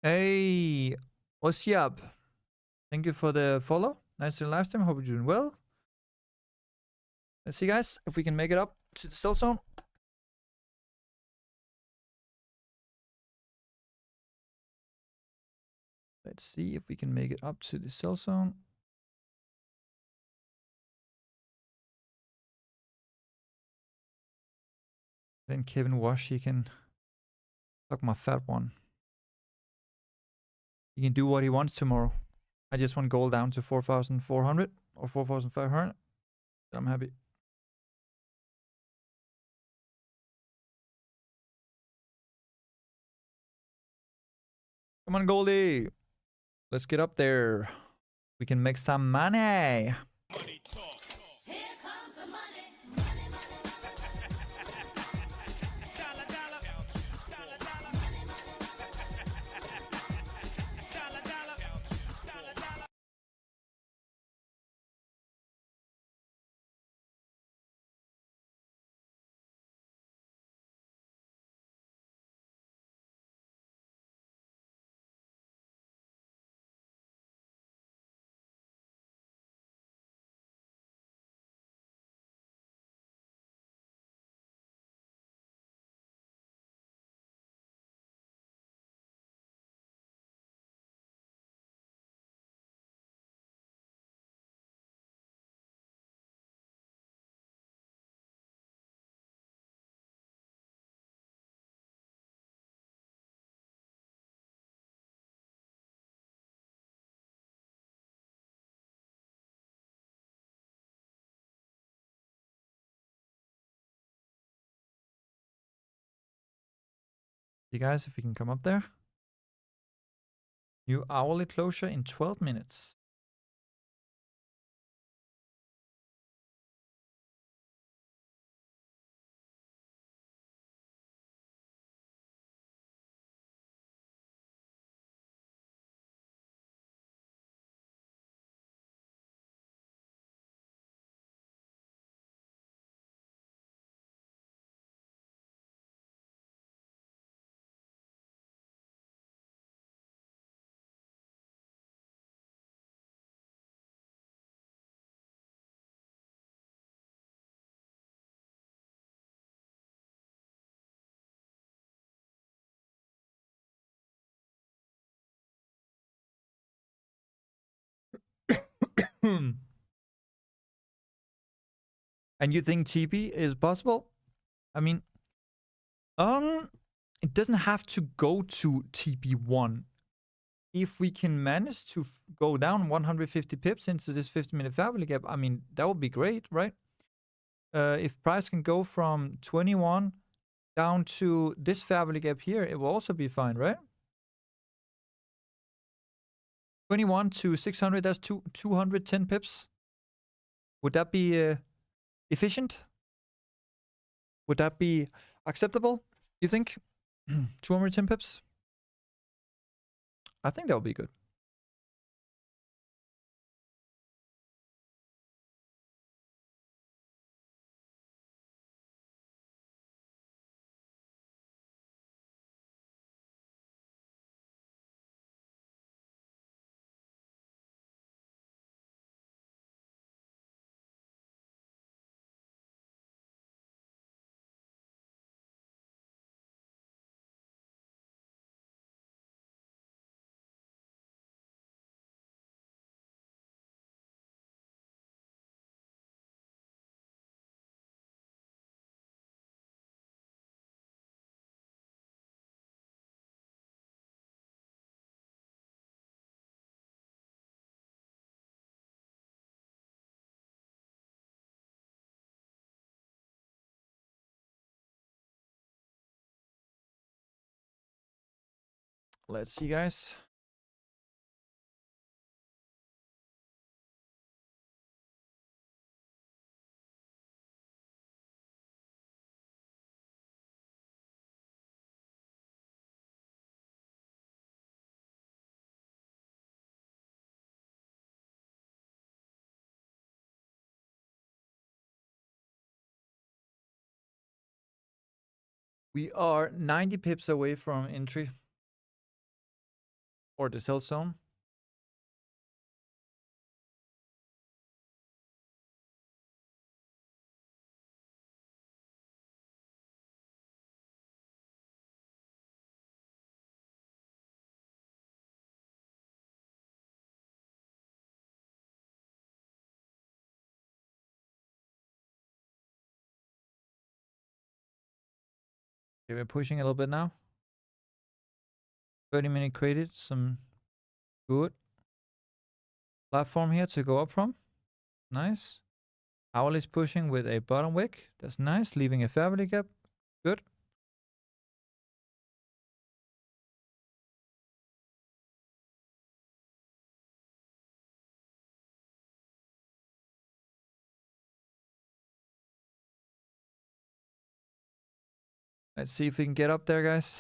Hey, what's up? Thank you for the follow. Nice to live stream. Hope you're doing well. Let's see, guys, if we can make it up to the cell zone. Let's see if we can make it up to the cell zone. Then Kevin Wash, he can suck my fat one. He can do what he wants tomorrow. I just want gold down to 4,400 or 4,500. I'm happy. Come on, Goldie. Let's get up there. We can make some money. Money talk. Here comes the money. Dollar, dollar. Dollar, dollar. Dollar, dollar. Dollar, dollar. You guys, if we can come up there. New hourly closure in 12 minutes. And you think TP is possible? I mean, it doesn't have to go to TP1. If we can manage to go down 150 pips into this 50-minute fair value gap, I mean, that would be great, right? If price can go from 21 down to this fair value gap here, it will also be fine, right? 21 to 600, that's 210 pips. Would that be efficient? Would that be acceptable, you think? 210 pips? I think that would be good. Let's see, guys. We are 90 pips away from entry. or the sell zone. Okay, we're pushing a little bit now. 30-minute created some good platform here to go up from. Nice. Owl is pushing with a bottom wick. That's nice. Leaving a fair value gap. Good. Let's see if we can get up there, guys.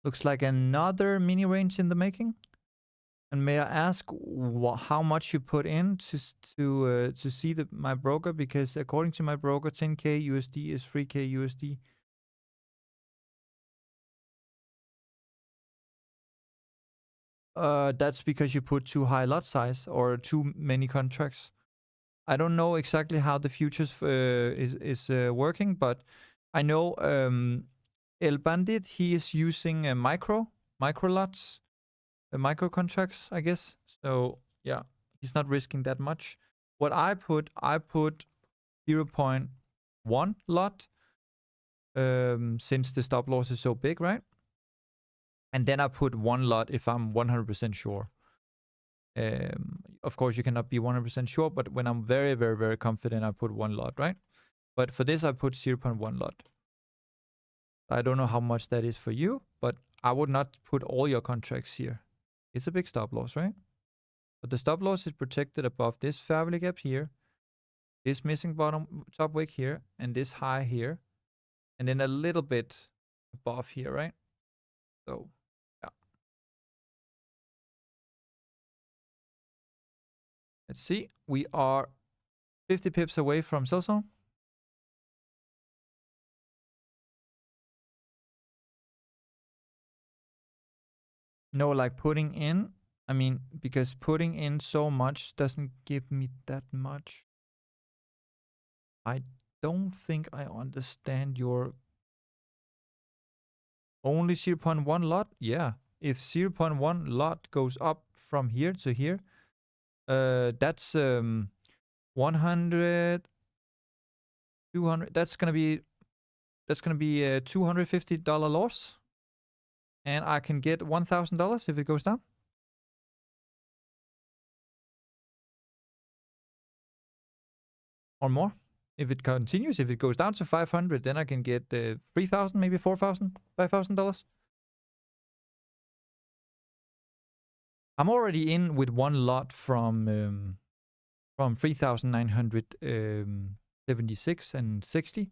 Looks like another mini range in the making. And may I ask how much you put in to see my broker? Because according to my broker, 10k USD is 3k USD. That's because you put too high lot size or too many contracts. I don't know exactly how the futures is working, but I know El Bandit, he is using micro lots, micro contracts, I guess. So yeah, he's not risking that much. What I put 0.1 lot, since the stop loss is so big, right? And then I put 1 lot if I'm 100% sure. Of course, you cannot be 100% sure, but when I'm very, very, very confident, I put 1 lot, right? But for this, I put 0.1 lot. I don't know how much that is for you, but I would not put all your contracts here. It's a big stop loss, right? But the stop loss is protected above this fair value gap here, this missing bottom top wick here, and this high here, and then a little bit above here, right? So, yeah. Let's see. We are 50 pips away from sell zone. No, like putting in, I mean, because putting in so much doesn't give me that much. I don't think I understand your only 0.1 lot. Yeah, if 0.1 lot goes up from here to here, that's 100, 200. That's gonna be a $250 loss, and I can get $1,000 if it goes down. Or more. If it continues, if it goes down to 500, then I can get 3,000, maybe 4,000, $5,000. I'm already in with 1 lot from 3,976 and 60.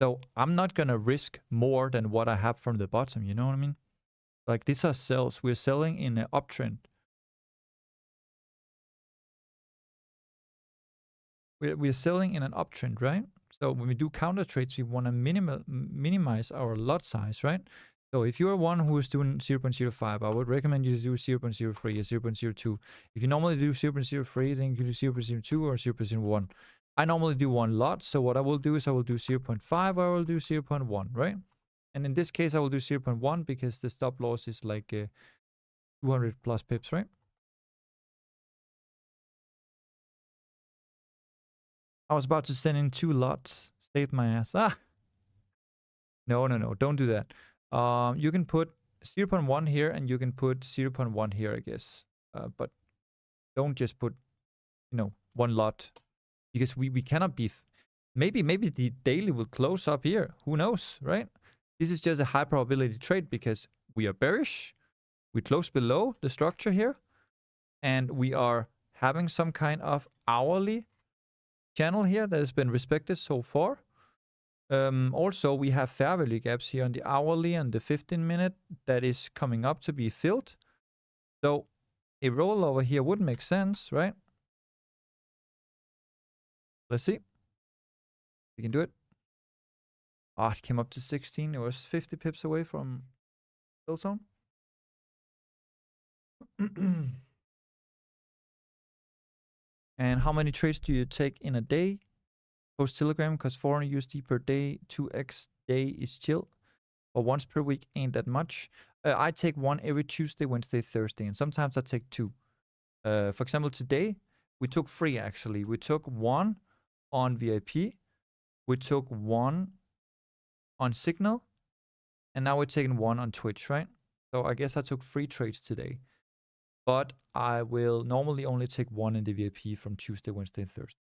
So I'm not gonna risk more than what I have from the bottom. You know what I mean? Like, these are sells. We're selling in an uptrend. We're selling in an uptrend, right? So when we do counter trades, we want to minimize our lot size, right? So if you're one who is doing 0.05, I would recommend you to do 0.03 or 0.02. If you normally do 0.03, then you can do 0.02 or 0.01. I normally do 1 lot, so what I will do is I will do 0.5 or I will do 0.1, right? And in this case, I will do 0.1 because the stop loss is like 200 plus pips, right? I was about to send in 2 lots. Saved my ass. Ah! No. Don't do that. You can put 0.1 here and you can put 0.1 here, I guess. But don't just put, 1 lot. Because we cannot be... Maybe the daily will close up here. Who knows, right? This is just a high probability trade because we are bearish. We close below the structure here. And we are having some kind of hourly channel here that has been respected so far. Also, we have fair value gaps here on the hourly and the 15-minute that is coming up to be filled. So a rollover here would make sense, right? Let's see. We can do it. Oh, it came up to 16. It was 50 pips away from kill zone. And how many trades do you take in a day? Post Telegram, because 400 USD per day, 2x day is chill. But once per week ain't that much. I take one every Tuesday, Wednesday, Thursday, and sometimes I take two. For example, today we took three actually. We took one on VIP, we took one on Signal, and now we're taking one on Twitch, right? So I guess I took 3 trades today. But I will normally only take one in the VIP from Tuesday, Wednesday, and Thursday.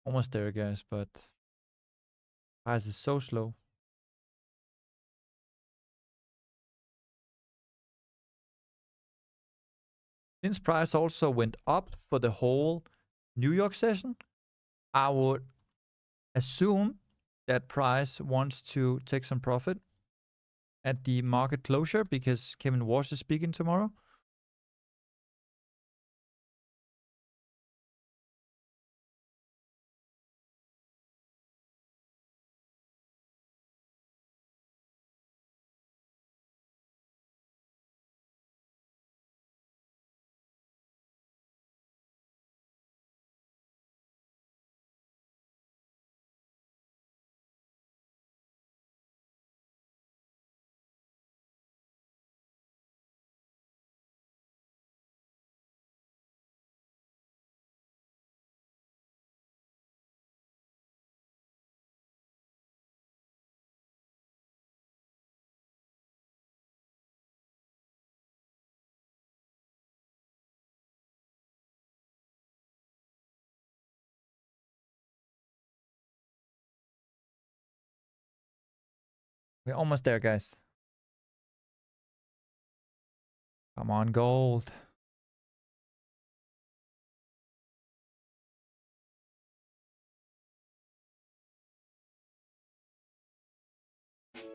Almost there, guys, but price is so slow. Since price also went up for the whole New York session, I would assume that price wants to take some profit at the market closure because Kevin Walsh is speaking tomorrow. We're almost there, guys. Come on, gold.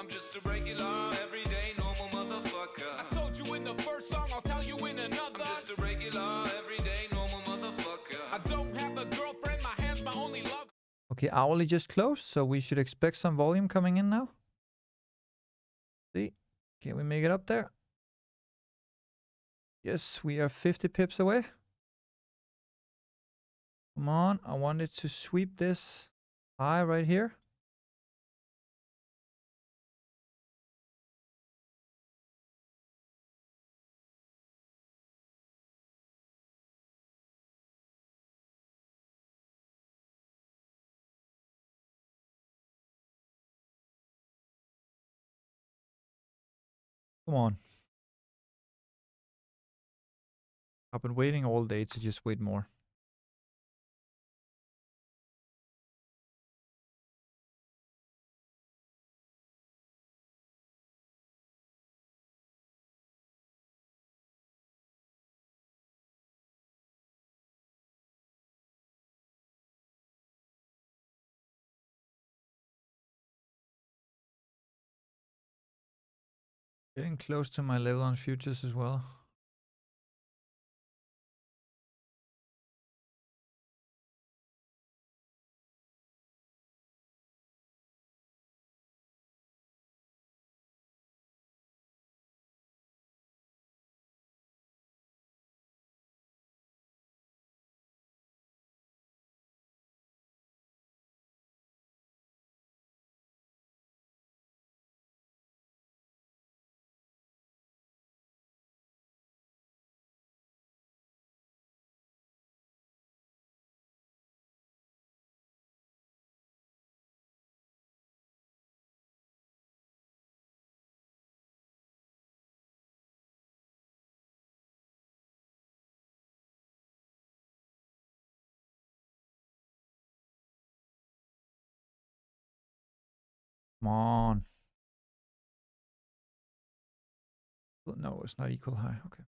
I'm just a regular, everyday, normal motherfucker. I told you in the first song, I'll tell you in another. I'm just a regular, everyday, normal motherfucker. I don't have a girlfriend, my hand's my only love. Okay, hourly just closed, so we should expect some volume coming in now. See, can we make it up there? Yes, we are 50 pips away. Come on, I wanted to sweep this high right here. Come on. I've been waiting all day to just wait more. Getting close to my level on futures as well. Come on. No, it's not equal high. Okay.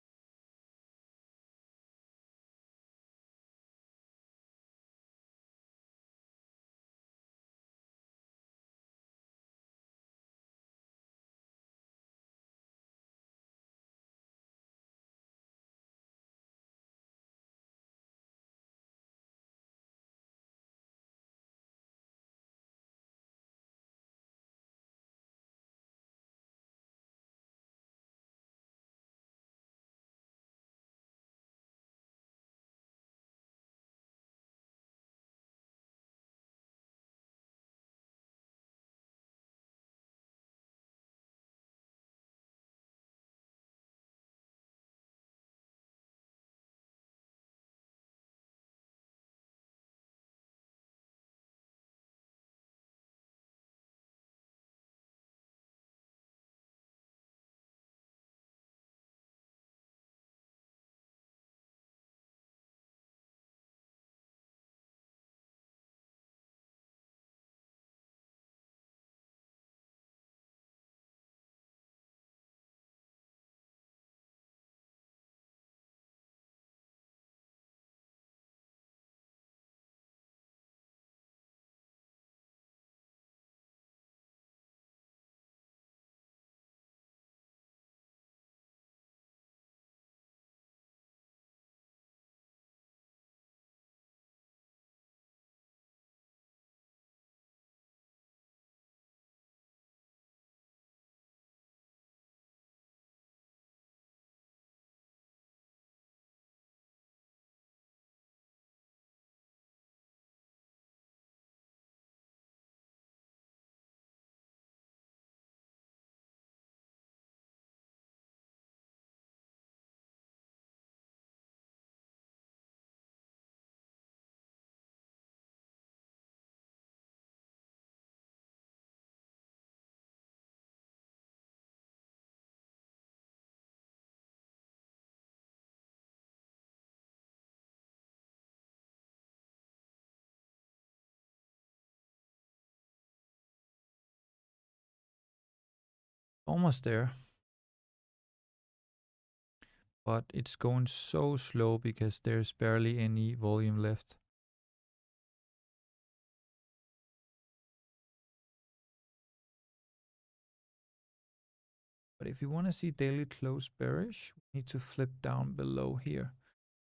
Almost there. But it's going so slow because there's barely any volume left. But if you want to see daily close bearish, we need to flip down below here.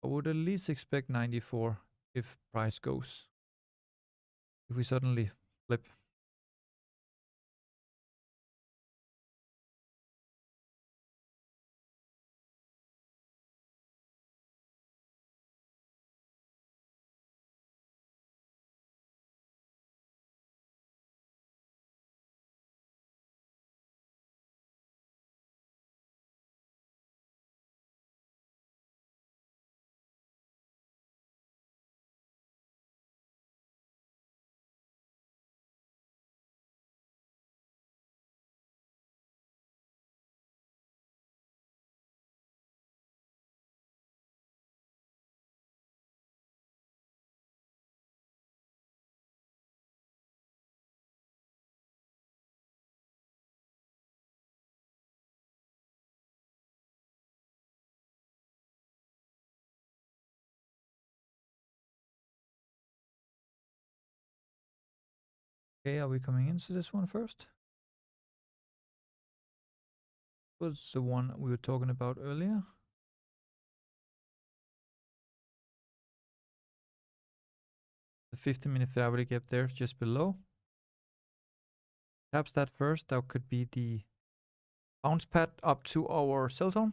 I would at least expect 94 if price goes. If we suddenly flip. Okay, are we coming into this one first? Was the one we were talking about earlier? The 15-minute fair gap there just below. Perhaps that first, that could be the bounce pad up to our sell zone.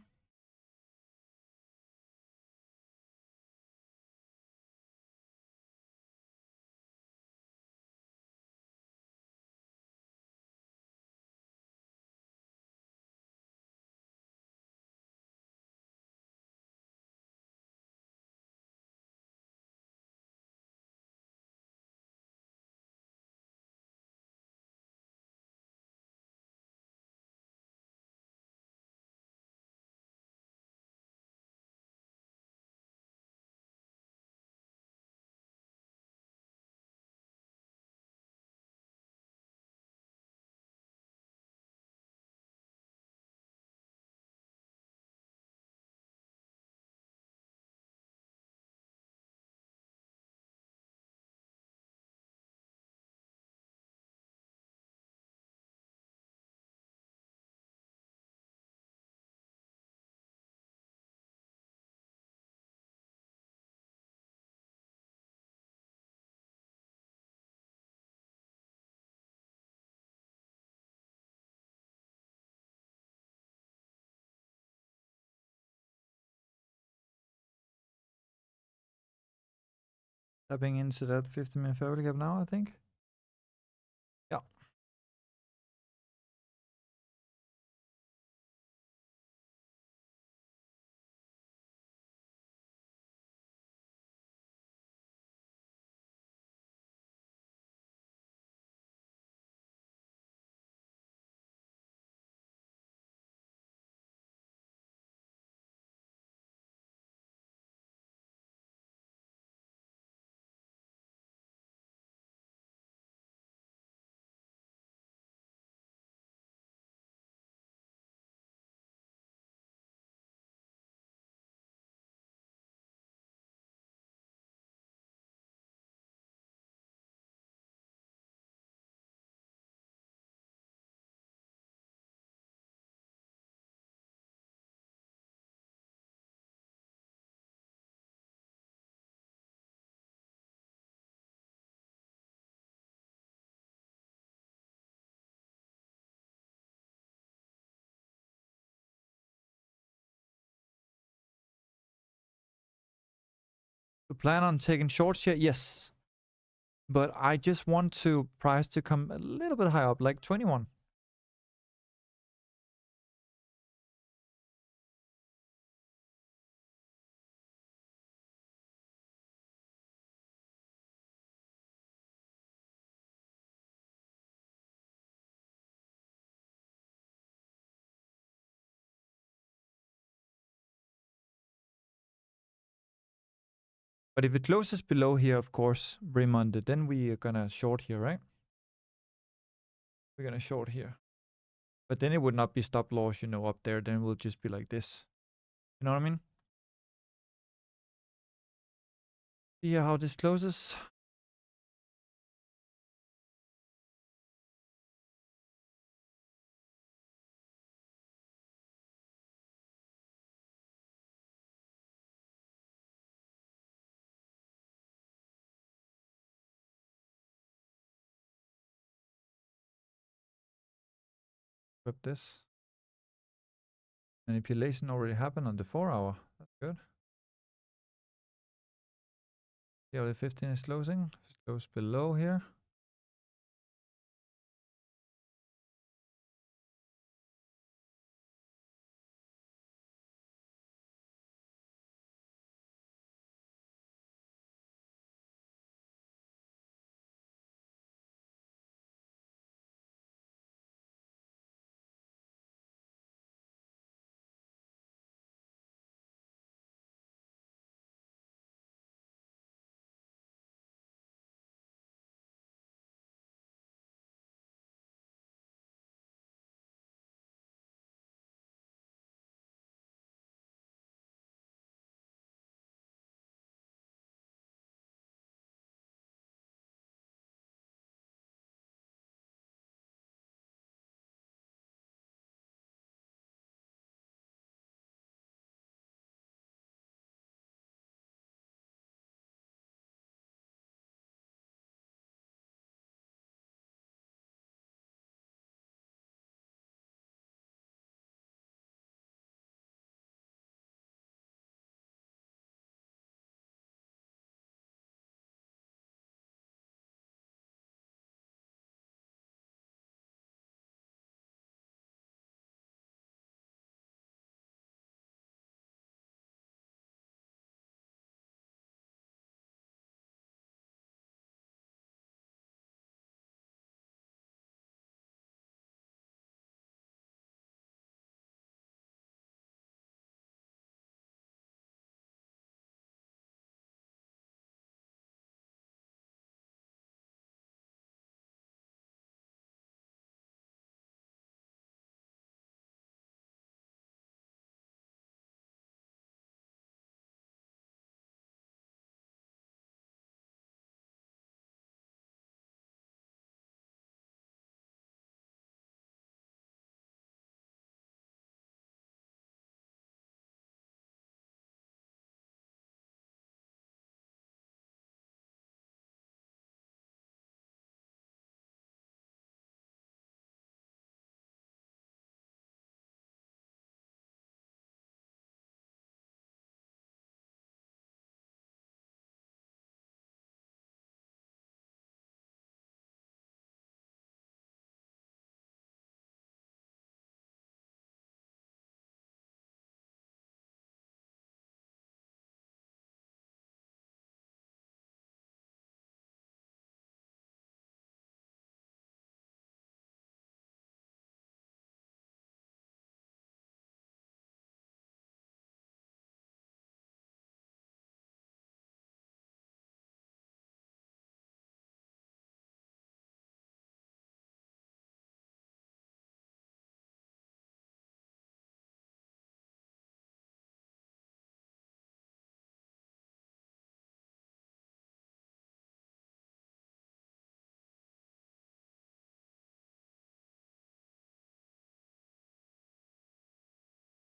Tapping into that 15-minute favorite gap now, I think. Yeah. You plan on taking shorts here? Yes. But I just want to price to come a little bit higher up, like 21. But if it closes below here, of course, Bremonde, then we are gonna short here, right? We're gonna short here. But then it would not be stop loss, you know, up there. Then it will just be like this. You know what I mean? See how this closes. Flip this. Manipulation already happened on the 4 hour. That's good. See how the 15 is closing? It goes below here.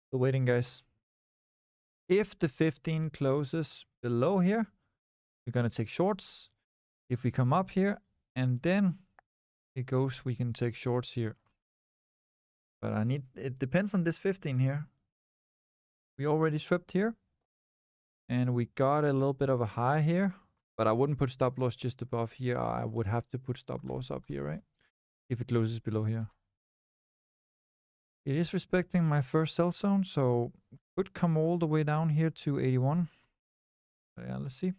Still waiting, guys. If the 15 closes below here, we're gonna take shorts. If we come up here and then it goes, we can take shorts here. But it depends on this 15 here. We already swept here. And we got a little bit of a high here. But I wouldn't put stop loss just above here. I would have to put stop loss up here, right? If it closes below here. It is respecting my first sell zone, so could come all the way down here to 81. So yeah, let's see.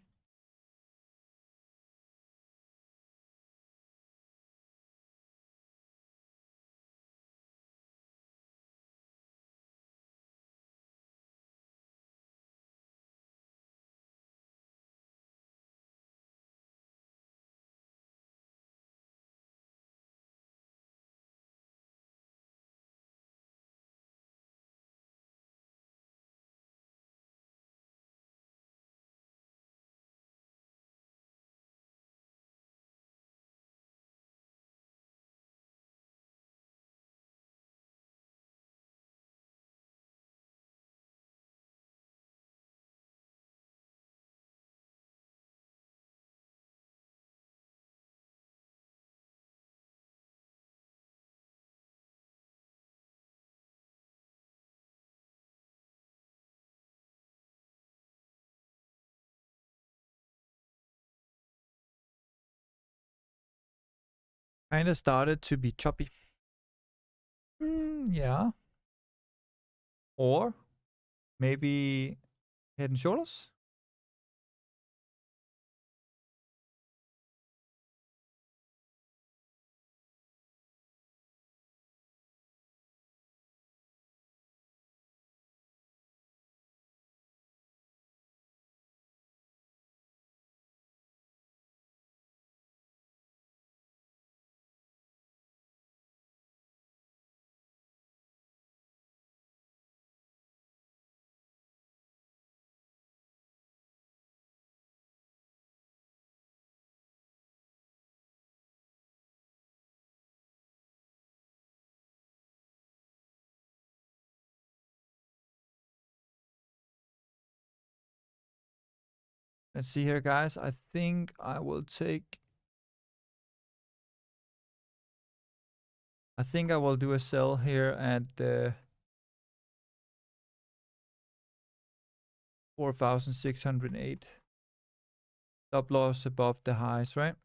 Kind of started to be choppy. Yeah. Or maybe head and shoulders. Let's see here, guys. I think I will take... I think I will do a sell here at 4,608. Stop loss above the highs, right?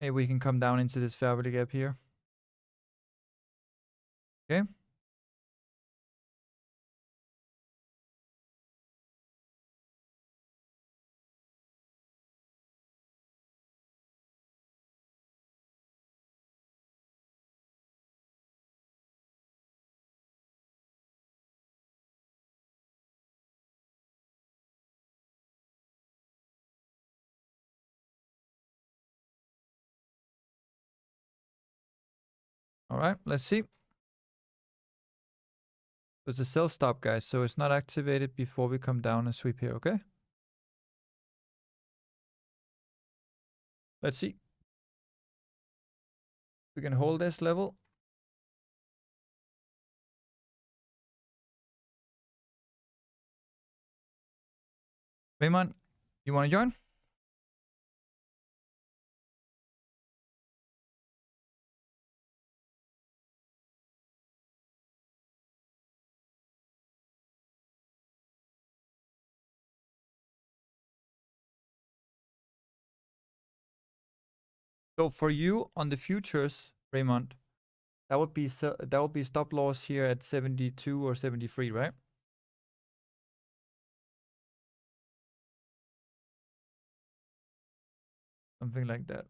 Maybe we can come down into this fair value gap here. Okay. All right, let's see. It's a sell stop, guys, so it's not activated before we come down and sweep here, okay? Let's see. We can hold this level. Raymond, you want to join? So for you on the futures, Raymond, that would be stop loss here at 72 or 73, right? Something like that.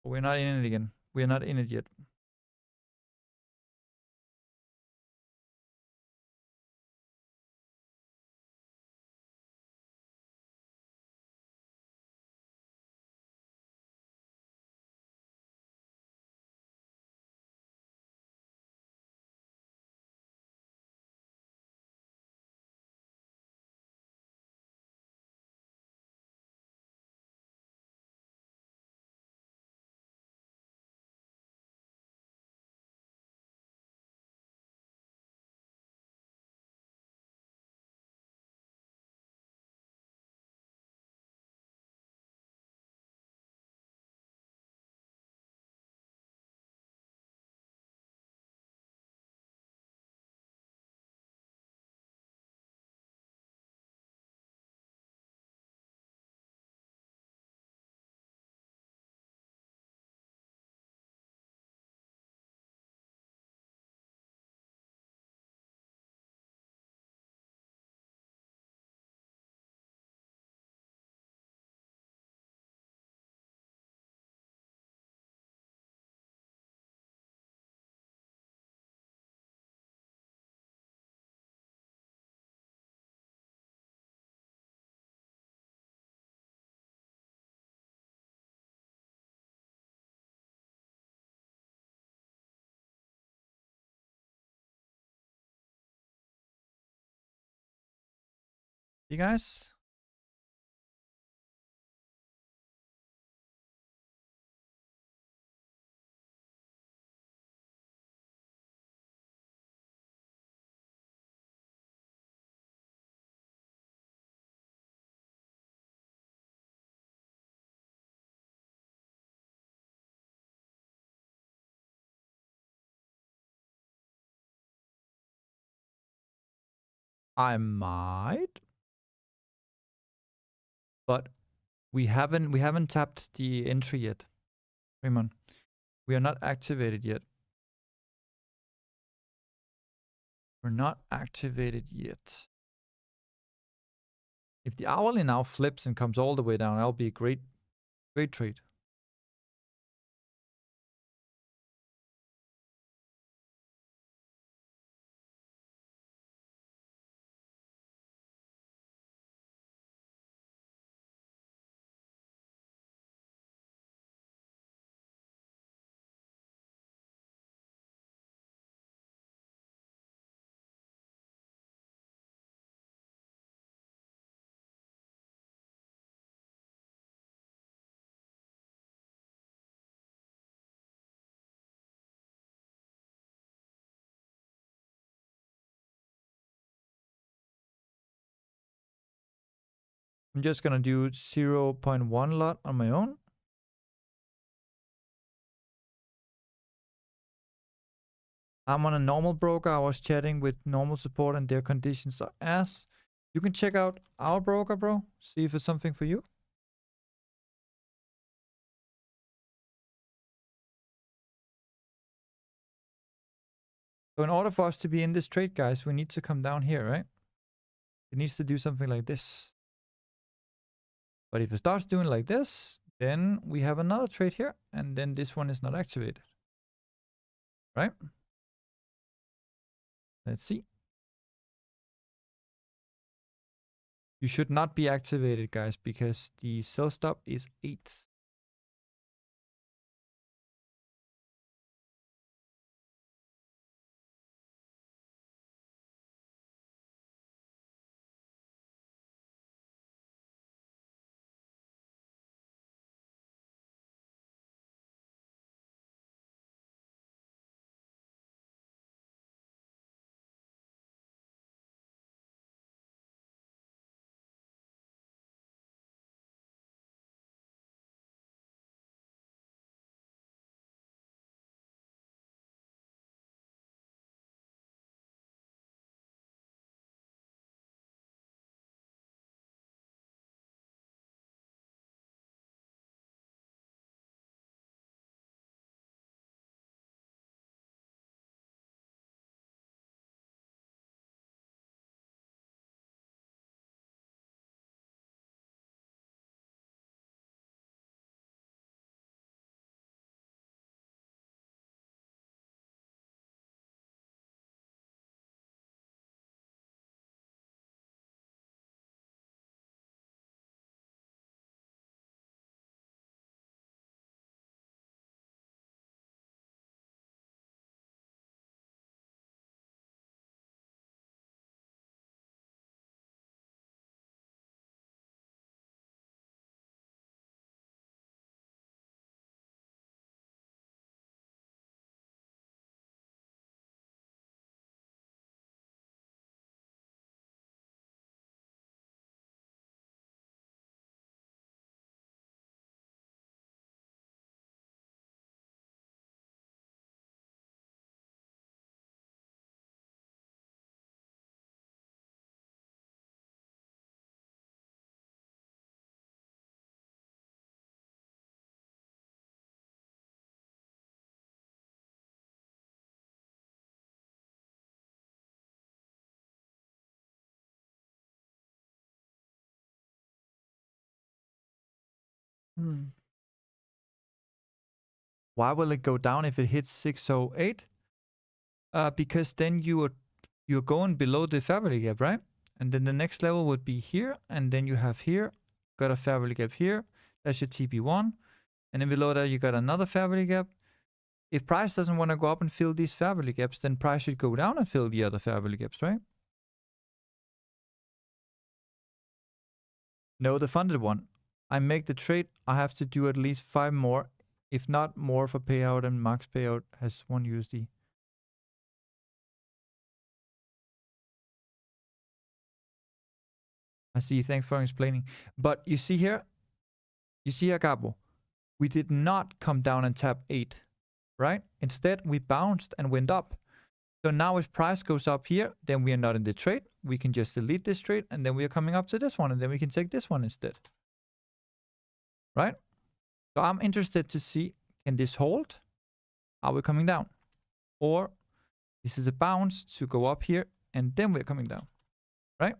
But we're not in it again. We're not in it yet. You guys? I might, but we haven't tapped the entry yet. Raymond, we are not activated yet. We're not activated yet. If the hourly now flips and comes all the way down, that'll be a great trade. I'm just gonna do 0.1 lot on my own. I'm on a normal broker. I was chatting with normal support and their conditions are ass. You can check out our broker, bro. See if it's something for you. So in order for us to be in this trade, guys, we need to come down here, right? It needs to do something like this. But if it starts doing like this, then we have another trade here, and then this one is not activated. Right? Let's see. You should not be activated, guys, because the sell stop is 8. Why will it go down if it hits 608? Because then you're going below the fair value gap, right? And then the next level would be here, and then you have here, got a fair value gap here. That's your TP1. And then below that, you got another fair value gap. If price doesn't want to go up and fill these fair value gaps, then price should go down and fill the other fair value gaps, right? No, the funded one. I make the trade. I have to do at least 5 more, if not more, for payout, and max payout has 1 USD. I see. Thanks for explaining. But you see here, Gabo, we did not come down and tap 8, right? Instead, we bounced and went up. So now if price goes up here, then we are not in the trade. We can just delete this trade, and then we are coming up to this one, and then we can take this one instead. Right? So I'm interested to see, can this hold? Are we coming down? Or this is a bounce to go up here, and then we're coming down. Right?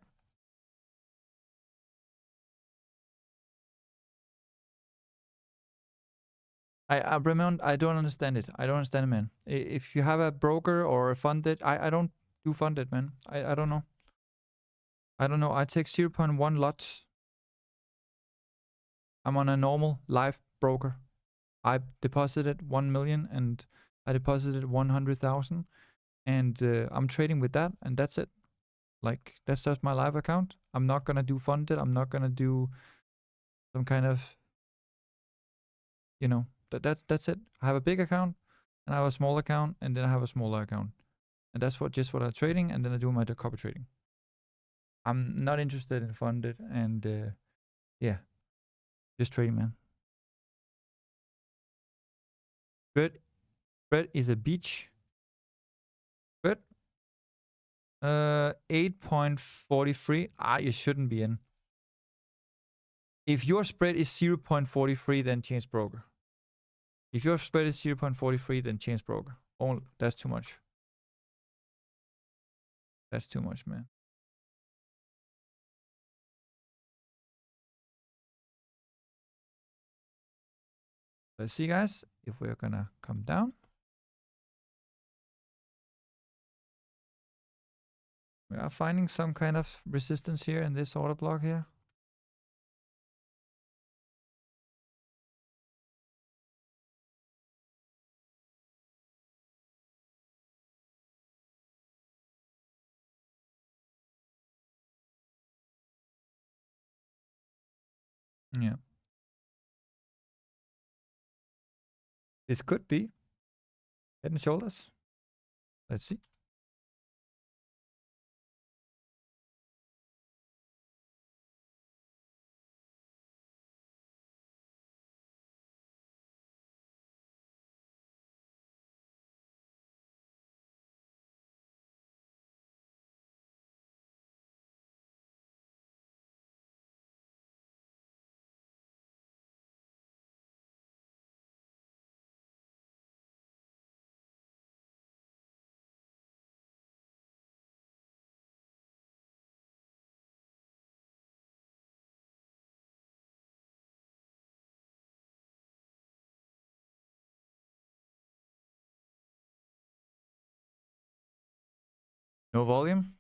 I remember, I don't understand it. I don't understand it, man. If you have a broker or a funded, I don't do funded, man. I don't know. I don't know. I take 0.1 lots. I'm on a normal live broker. I deposited 1 million and I deposited 100,000, and I'm trading with that, and that's it. Like, that's just my live account. I'm not gonna do funded. I'm not gonna do some kind of, you know, that's it. I have a big account and I have a small account, and then I have a smaller account, and that's just what I'm trading, and then I do my copy trading. I'm not interested in funded, and yeah, just trading, man. Bread is a beach. Good. 8.43. You shouldn't be in. If your spread is 0.43, then change broker. If your spread is 0.43, then change broker. Oh, that's too much. That's too much, man. Let's see, guys, if we're gonna come down. We are finding some kind of resistance here in this order block here. Yeah. This could be head and shoulders. Let's see. No volume.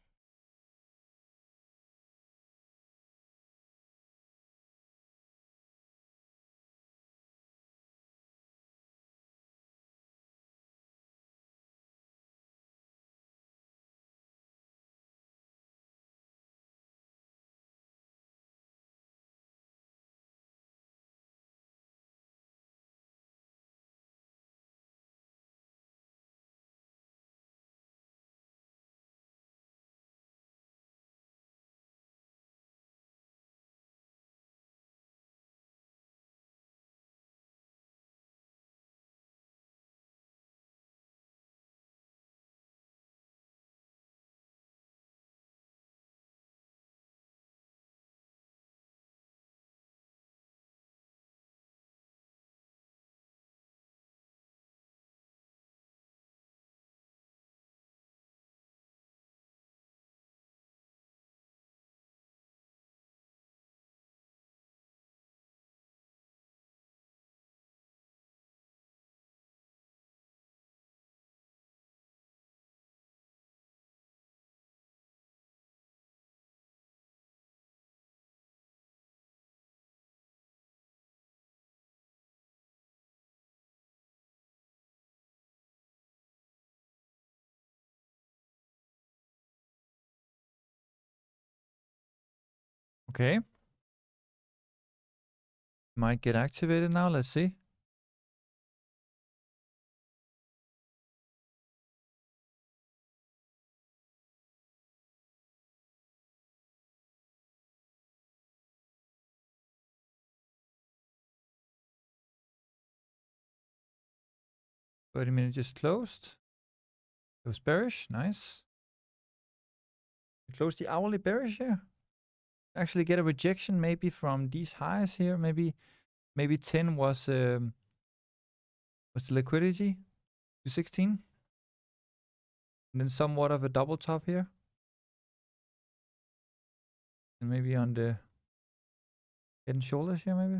Okay. Might get activated now. Let's see. Thirty minutes just closed. It was bearish. Nice. We close the hourly bearish here. Actually get a rejection maybe from these highs here. Maybe 10 was the liquidity to 16. And then somewhat of a double top here. And maybe on the head and shoulders here maybe.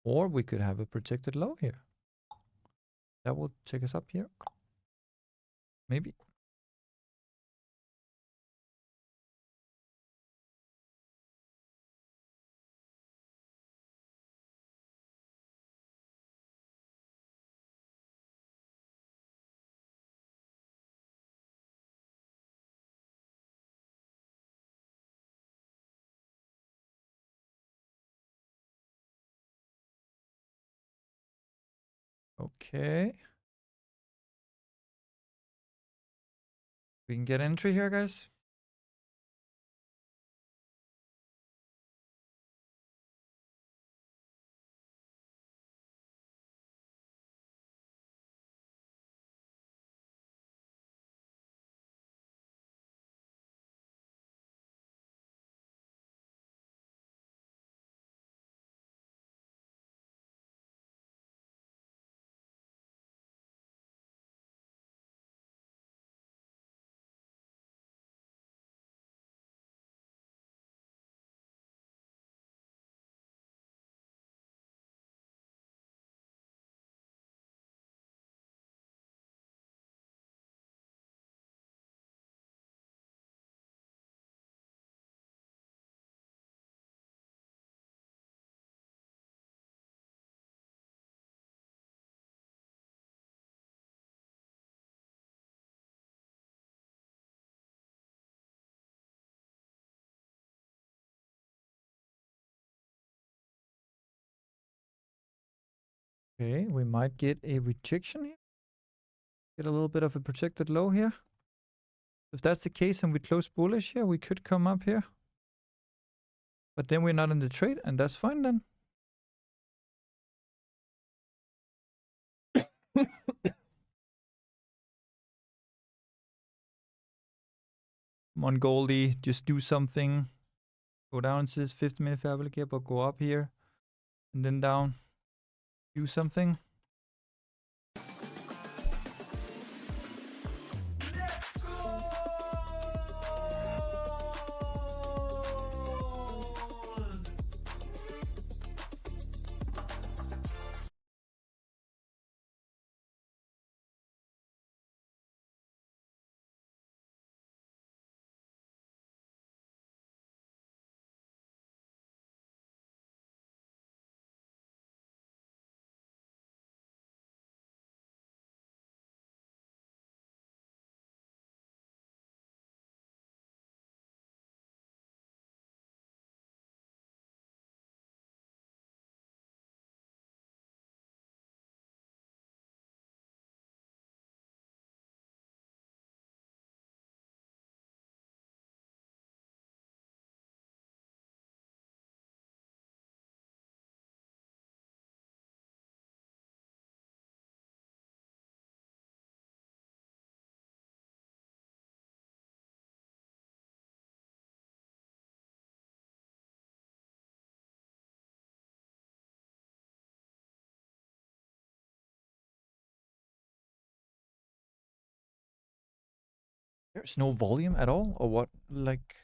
Or we could have a protected low here. That will take us up here. Maybe. Okay. We can get entry here, guys. Okay, we might get a rejection here. Get a little bit of a protected low here. If that's the case and we close bullish here, we could come up here. But then we're not in the trade, and that's fine then. Come on, Goldie, just do something. Go down to this 50-minute fabric here, but go up here. And then down. Do something. There's no volume at all, or what? Like,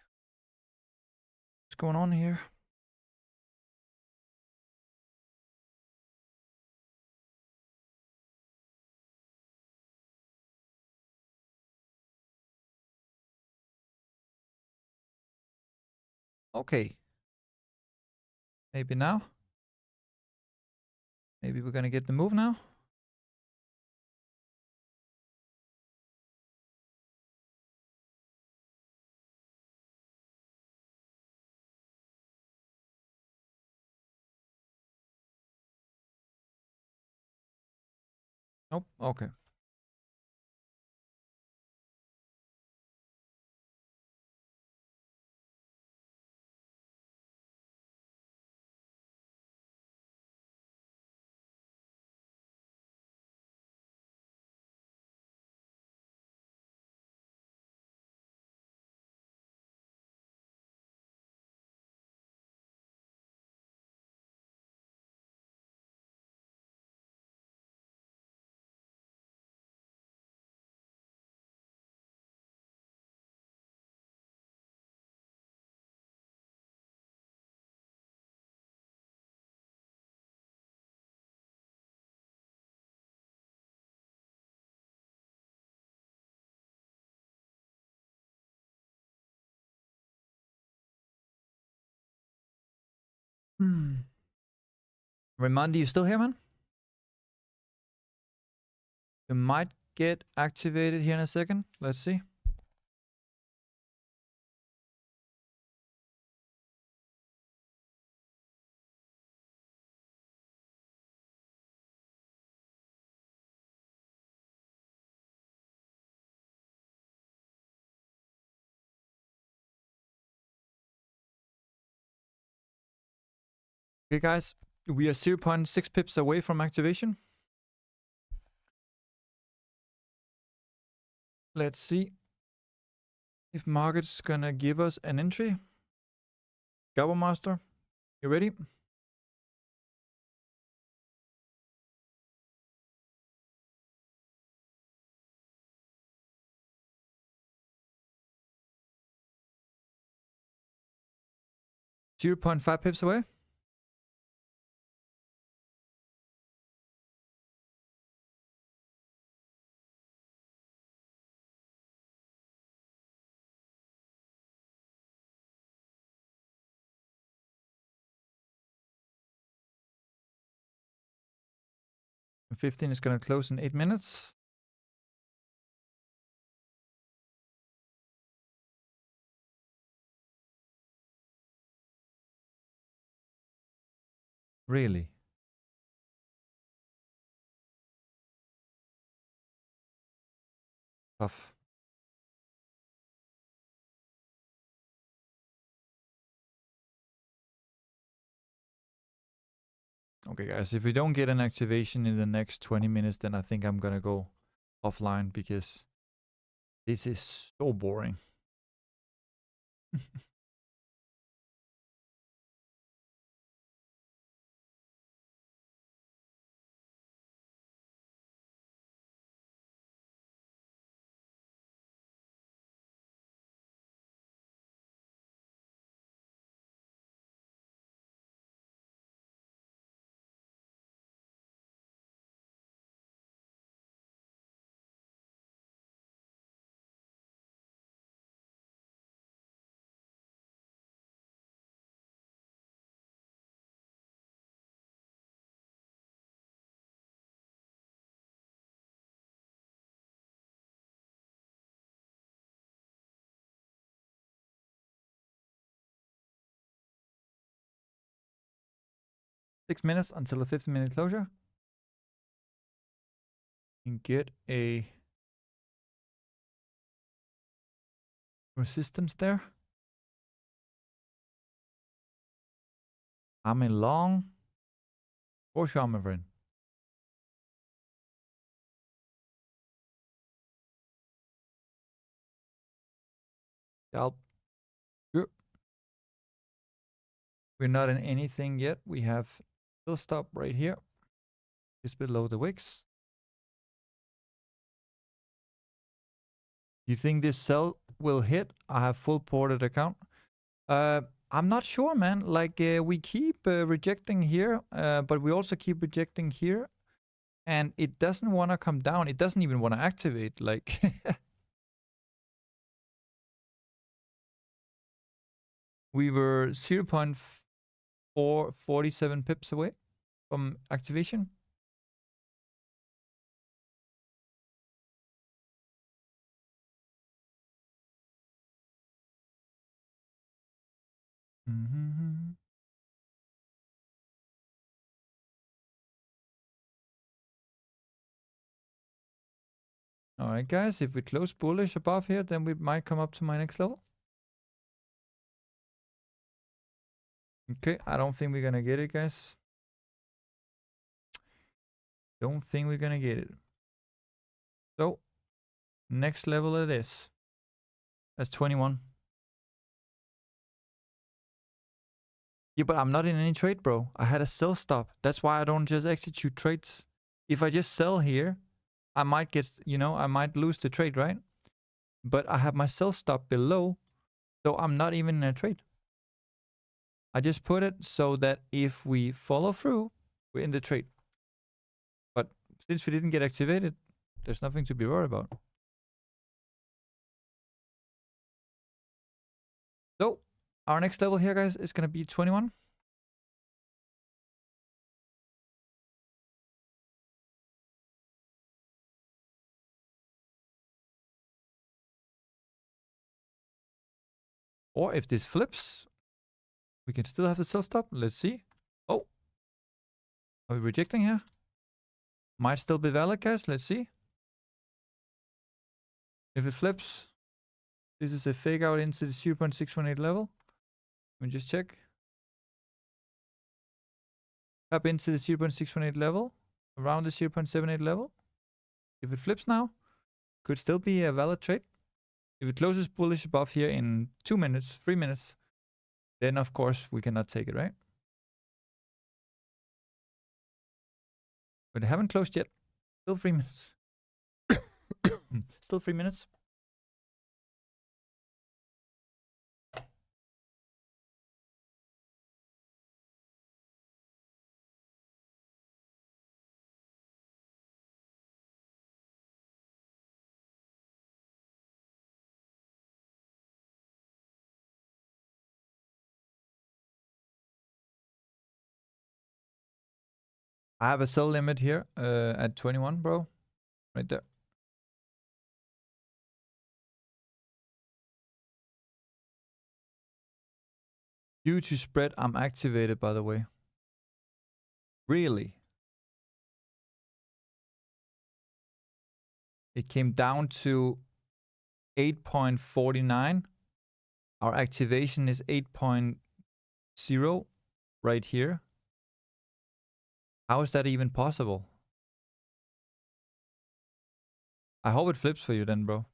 what's going on here? Okay. Maybe now. Maybe we're gonna get the move now. Nope. Okay. Raymond, you still here, man? You might get activated here in a second. Let's see. Okay, guys, we are 0.6 pips away from activation. Let's see if market's gonna give us an entry. Gabba Master, you ready? .5 pips away. And 15 is gonna close in 8 minutes. Really? Tough. Okay, guys, if we don't get an activation in the next 20 minutes, then I think I'm gonna go offline because this is so boring. Six minutes until the 15-minute closure. And get a resistance there. I'm in long. For sure, my friend. Scalp. Good. We're not in anything yet. We have still stop right here. Just below the wicks. You think this sell will hit? I have full ported account. I'm not sure, man. Like we keep rejecting here, but we also keep rejecting here, and it doesn't want to come down. It doesn't even want to activate. Like we were 0.447 pips away from activation. Mm-hmm. All right, guys. If we close bullish above here, then we might come up to my next level. Okay, I don't think we're gonna get it, guys. Don't think we're gonna get it. So, next level it is. That's 21. Yeah, but I'm not in any trade, bro. I had a sell stop. That's why I don't just execute trades. If I just sell here, I might get, I might lose the trade, right? But I have my sell stop below, so I'm not even in a trade. I just put it so that if we follow through, we're in the trade. But since we didn't get activated, there's nothing to be worried about. So, our next level here, guys, is going to be 21. Or if this flips, we can still have the sell stop. Let's see. Oh. Are we rejecting here? Might still be valid, guys. Let's see. If it flips, this is a fake out into the 0.618 level. Let me just check. Up into the 0.618 level. Around the 0.78 level. If it flips now, could still be a valid trade. If it closes bullish above here in 2 minutes, 3 minutes, then of course we cannot take it, right? But it haven't closed yet. Still 3 minutes. Still 3 minutes. I have a sell limit here at 21, bro. Right there. Due to spread, I'm activated, by the way. Really? It came down to 8.49. Our activation is 8.0 right here. How is that even possible? I hope it flips for you then, bro.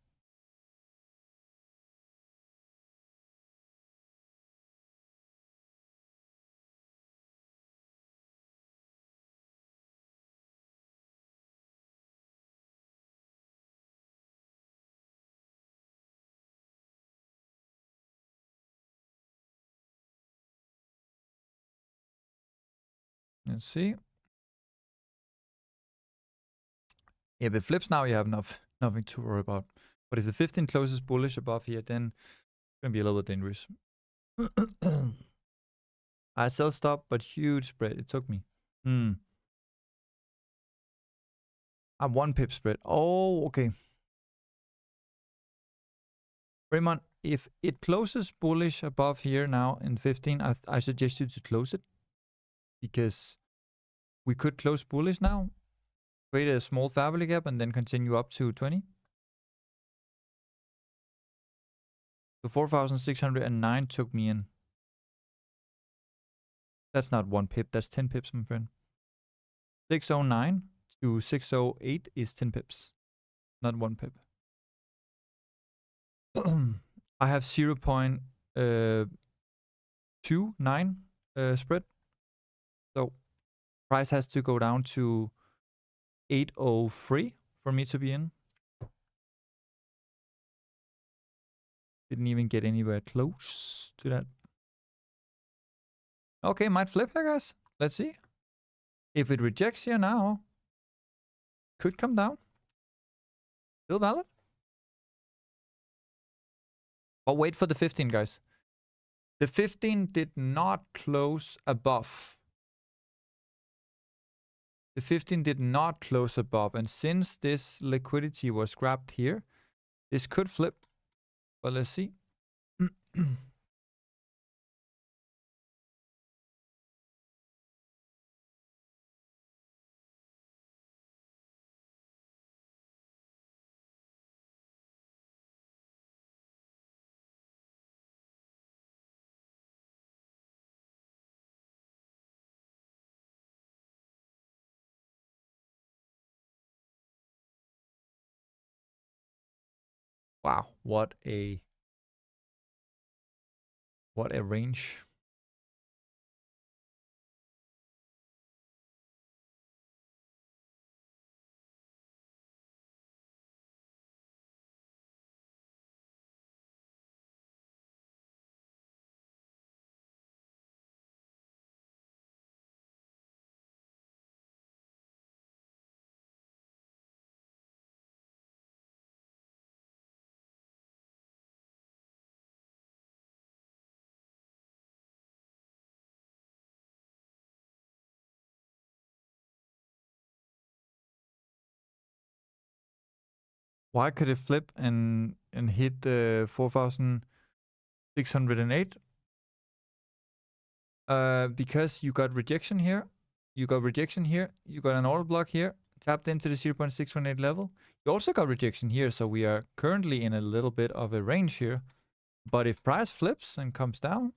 Let's see. If it flips now, you have nothing to worry about. But if the 15 closes bullish above here, then it's going to be a little bit dangerous. I sell stop, but huge spread. It took me. I'm 1 pip spread. Oh, okay. Raymond, if it closes bullish above here now in 15, I suggest you to close it. Because we could close bullish now. Create a small family gap and then continue up to 20. So 4,609 took me in. That's not 1 pip, that's 10 pips, my friend. 609 to 608 is 10 pips, not 1 pip. I have 0.29 spread. So price has to go down to 803 for me to be in. Didn't even get anywhere close to that. Okay, might flip here, guys. Let's see. If it rejects here now, could come down. Still valid. But wait for the 15, guys. The 15 did not close above. The 15 did not close above. And since this liquidity was grabbed here, this could flip. But let's see. Wow, what a range. Why could it flip and hit 4,608? Because you got rejection here, you got rejection here, you got an order block here, tapped into the 0.618 level. You also got rejection here, so we are currently in a little bit of a range here. But if price flips and comes down,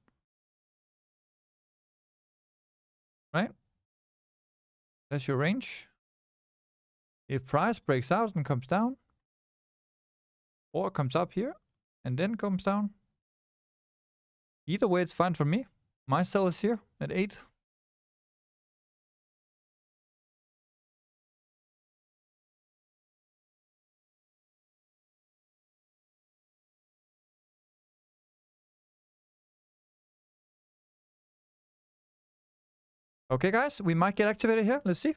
right? That's your range. If price breaks out and comes down, or comes up here and then comes down, either way, it's fine for me. My sell is here at 8. Okay, guys, we might get activated here. Let's see.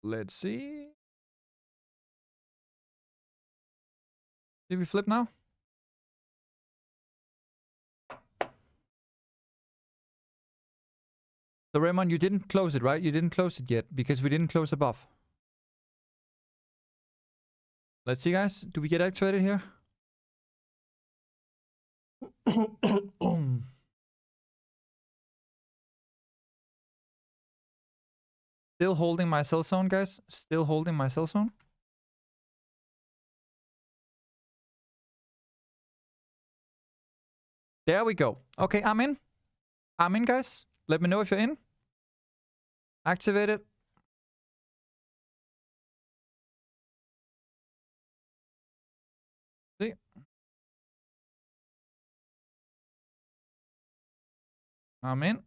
Let's see. Did we flip now? So Raymond, you didn't close it, right? You didn't close it yet because we didn't close above. Let's see, guys. Do we get activated here? Still holding my cell zone, guys. Still holding my cell zone. There we go. Okay, I'm in. I'm in, guys. Let me know if you're in. Activate it. See? I'm in.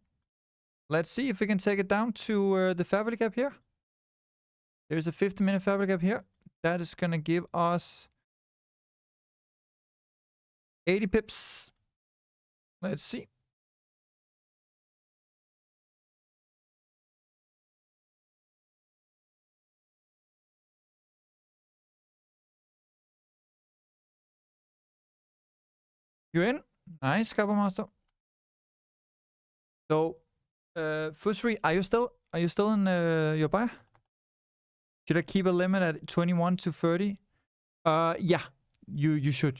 Let's see if we can take it down to the fabric gap here. There's a 50-minute fabric gap here. That is going to give us 80 pips. Let's see. You're in. Nice, Copper Master. So, Fusri, are you still in your buy? Should I keep a limit at 21 to 30? Yeah. You should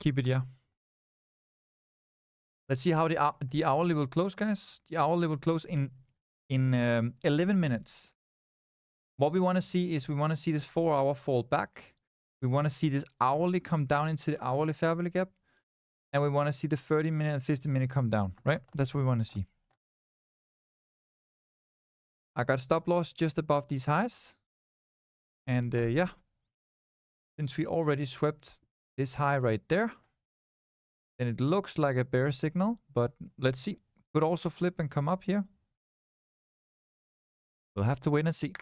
keep it, yeah. Let's see how the hourly will close, guys. The hourly will close in 11 minutes. What we want to see is we want to see this 4-hour fall back. We want to see this hourly come down into the hourly fair value gap. And we want to see the 30-minute and 50-minute come down, right? That's what we want to see. I got stop loss just above these highs. And yeah, since we already swept this high right there, then it looks like a bear signal. But let's see. Could also flip and come up here. We'll have to wait and see.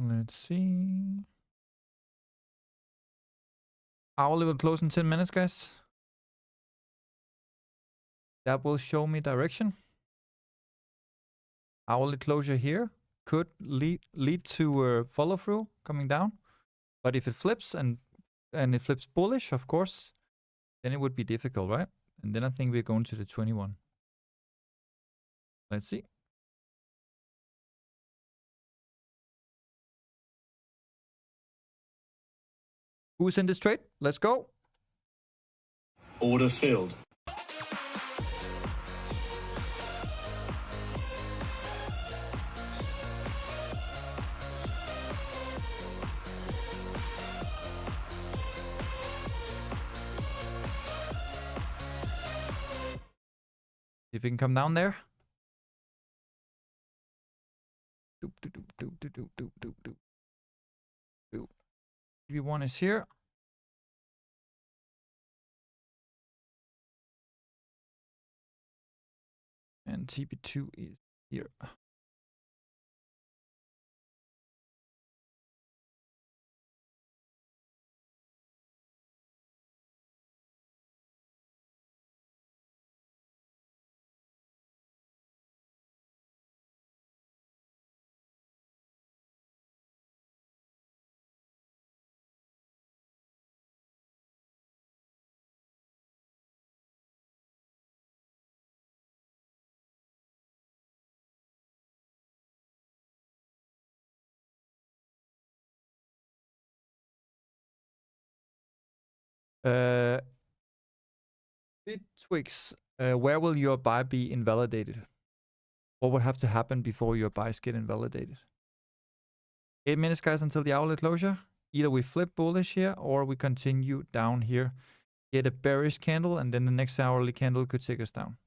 Let's see. Hourly will close in 10 minutes, guys. That will show me direction. Hourly closure here could lead to follow through coming down. But if it flips and it flips bullish, of course, then it would be difficult, right? And then I think we're going to the 21. Let's see. Who's in this trade? Let's go. Order filled. If we can come down there. Doop, doop, doop, doop, doop, doop, doop, doop, doop. V1 is here. And TP2 is here. Bitwix, where will your buy be invalidated? What would have to happen before your buys get invalidated? 8 minutes, guys, until the hourly closure. Either we flip bullish here or we continue down here. Get a bearish candle and then the next hourly candle could take us down.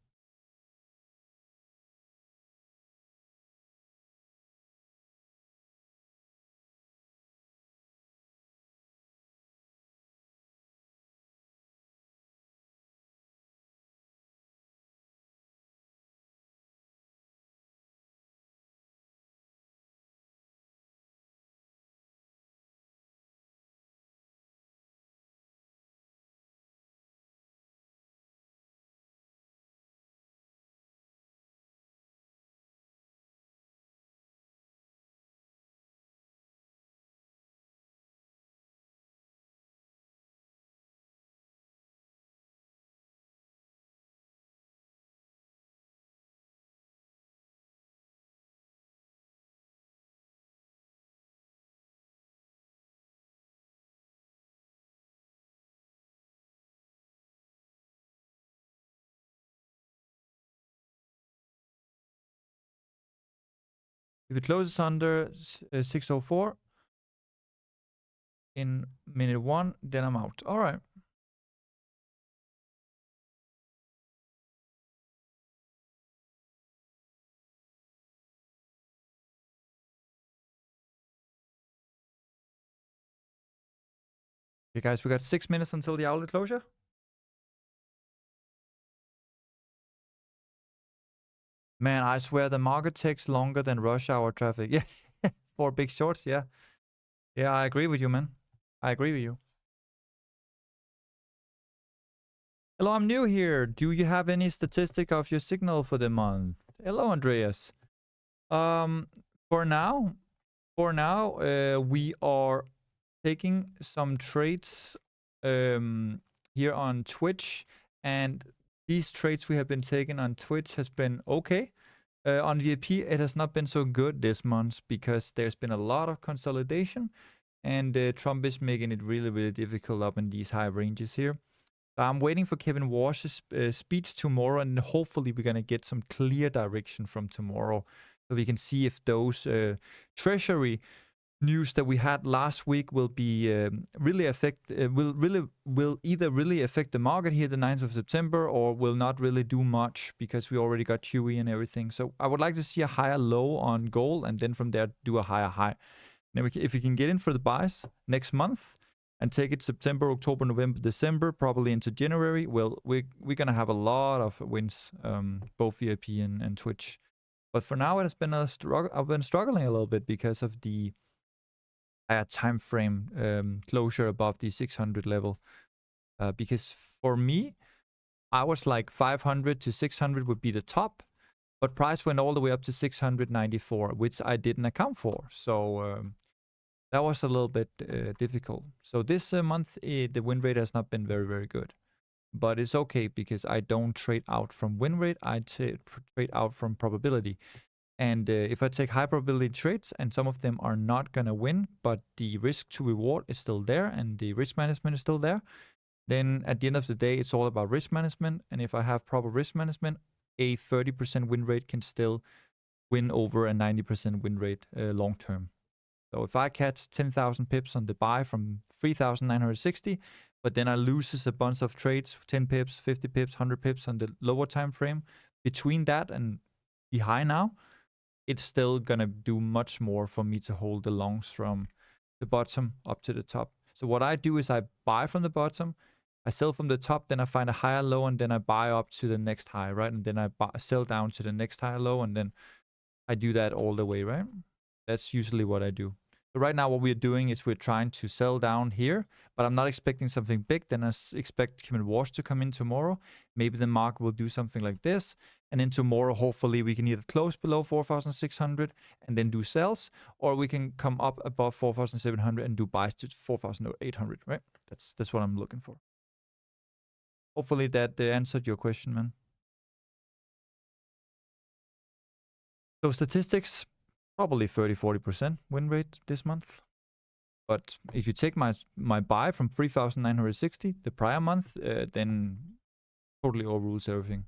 If it closes under 604 in minute 1, then I'm out. All right. Okay, guys, we got 6 minutes until the hourly closure. Man, I swear the market takes longer than rush hour traffic. Yeah, for big shorts, yeah. Yeah, I agree with you, man. I agree with you. Hello, I'm new here. Do you have any statistic of your signal for the month? Hello, Andreas. For now, we are taking some trades here on Twitch, and these trades we have been taking on Twitch has been okay. On VP, it has not been so good this month because there's been a lot of consolidation, and Trump is making it really, really difficult up in these high ranges here. I'm waiting for Kevin Walsh's speech tomorrow, and hopefully we're going to get some clear direction from tomorrow so we can see if those treasury news that we had last week will be really will either really affect the market here the 9th of September or will not really do much because we already got QE and everything. So I would like to see a higher low on gold and then from there do a higher high. Now if we can get in for the buys next month and take it September, October, November, December, probably into January, well, we're going to have a lot of wins, both VIP and Twitch. But for now, it has been a struggle. I've been struggling a little bit because of the higher time frame closure above the 600 level. Because for me, I was like 500 to 600 would be the top, but price went all the way up to 694, which I didn't account for. So that was a little bit difficult. So this month, the win rate has not been very, very good. But it's okay because I don't trade out from win rate. I trade out from probability. And if I take high probability trades and some of them are not going to win, but the risk to reward is still there and the risk management is still there, then at the end of the day, it's all about risk management. And if I have proper risk management, a 30% win rate can still win over a 90% win rate long term. So if I catch 10,000 pips on the buy from 3,960, but then I loses a bunch of trades, 10 pips, 50 pips, 100 pips on the lower time frame, between that and the high now, it's still going to do much more for me to hold the longs from the bottom up to the top. So what I do is I buy from the bottom, I sell from the top, then I find a higher low, and then I buy up to the next high, right? And then I sell down to the next higher low, and then I do that all the way, right? That's usually what I do. So right now what we're doing is we're trying to sell down here, but I'm not expecting something big. Then I expect Kim Wash to come in tomorrow. Maybe the market will do something like this. And then tomorrow, hopefully, we can either close below 4,600 and then do sells, or we can come up above 4,700 and do buys to 4,800, right? That's what I'm looking for. Hopefully that answered your question, man. So statistics, probably 30-40% win rate this month. But if you take my buy from 3,960 the prior month, then totally overrules everything.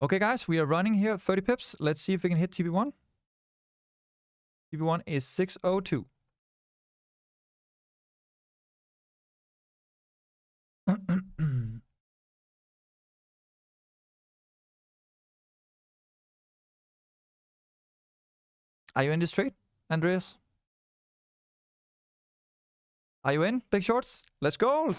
Okay, guys, we are running here 30 pips. Let's see if we can hit TB1. TB1 is 602. Are you in this trade, Andreas? Are you in, Big Shorts? Let's go!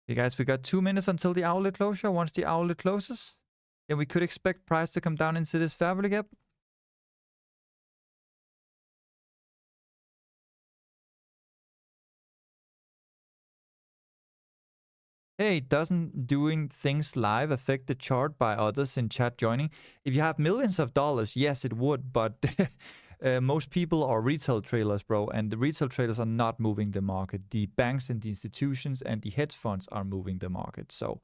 Hey guys, we got 2 minutes until the outlet closure. Once the outlet closes, then we could expect price to come down into this fair value gap. Hey, doesn't doing things live affect the chart by others in chat joining? If you have millions of dollars, yes, it would, but most people are retail traders, bro, and the retail traders are not moving the market. The banks and the institutions and the hedge funds are moving the market. So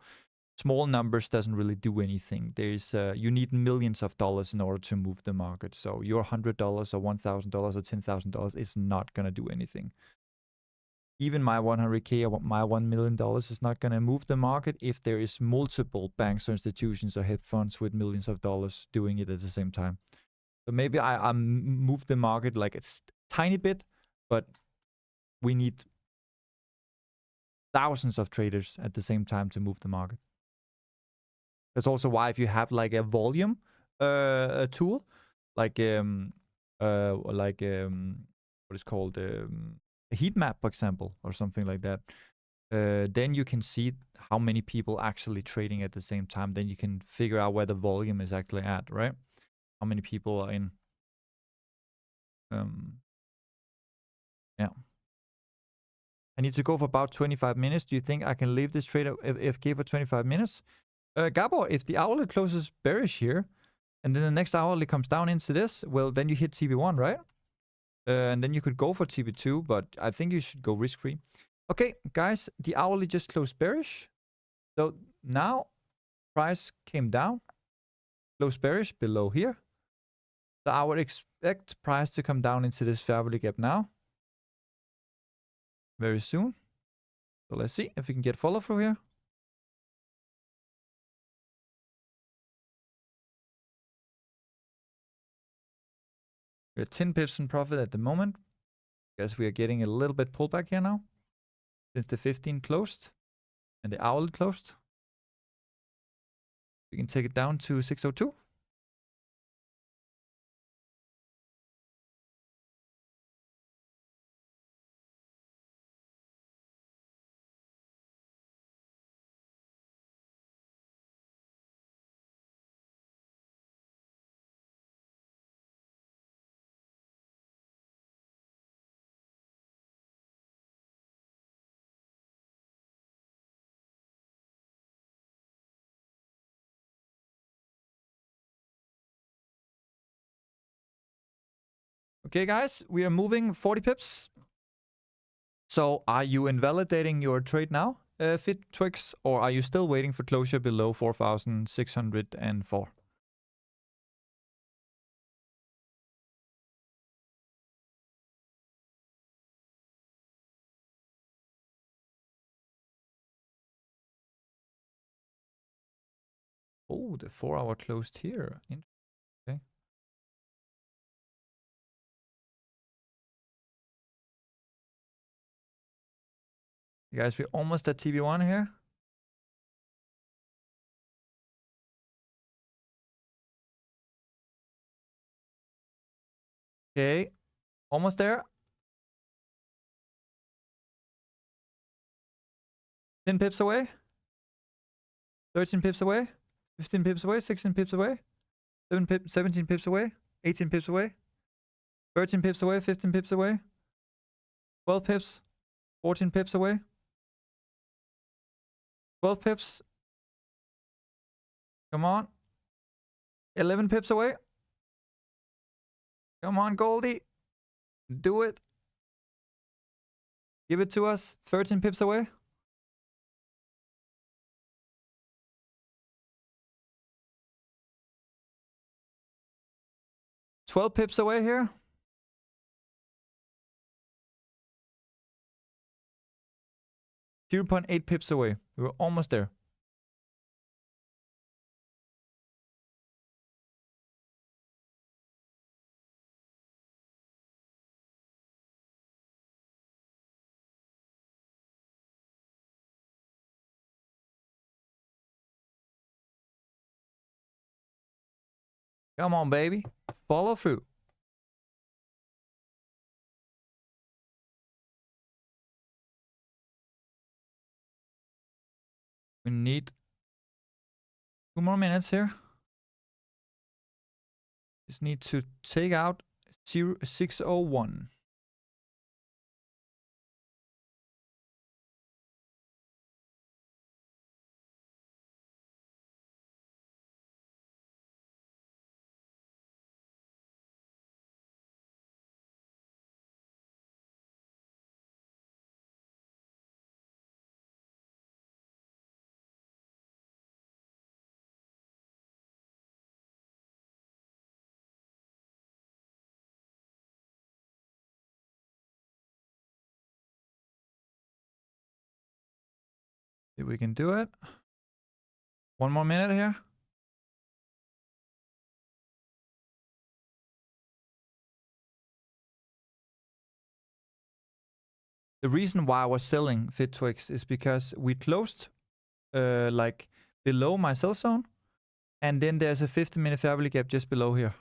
small numbers doesn't really do anything. There's you need millions of dollars in order to move the market. So your $100 or $1,000 or $10,000 is not going to do anything. Even my 100K or my $1 million is not going to move the market if there is multiple banks or institutions or hedge funds with millions of dollars doing it at the same time. So maybe I move the market like it's tiny bit, but we need thousands of traders at the same time to move the market. That's also why if you have like a volume a tool, like what is called a heat map, for example, or something like that, then you can see how many people actually trading at the same time. Then you can figure out where the volume is actually at, right? How many people are in. Yeah. I need to go for about 25 minutes. Do you think I can leave this trade FK for 25 minutes? Gabor, if the outlet closes bearish here, and then the next hourly comes down into this, well, then you hit TB1, right? And then you could go for TB2, but I think you should go risk-free. Okay, guys, the hourly just closed bearish. So now price came down, closed bearish below here. So I would expect price to come down into this fair value gap now. Very soon. So let's see if we can get follow through here. We're 10 pips in profit at the moment. Guess we are getting a little bit pullback here now. Since the 15 closed and the hourly closed. We can take it down to 602. Okay, guys, we are moving 40 pips. So are you invalidating your trade now, FitTwix, or are you still waiting for closure below 4,604? Oh, the 4-hour closed here. Okay. You guys, we're almost at TB1 here. Okay, almost there. 10 pips away. 13 pips away. 15 pips away. 16 pips away. 17 pips away. 18 pips away. 13 pips away. 15 pips away. 12 pips. 14 pips away. 12 pips. Come on. 11 pips away. Come on, Goldie. Do it. Give it to us. 13 pips away. $12 pips away here. $0.8 pips away. We were almost there. Come on, baby. Follow through. We need 2 more minutes here. Just need to take out 601. If we can do it. 1 more minute here. The reason why I was selling FitTwix is because we closed like below my sell zone, and then there's a 15-minute fair value gap just below here.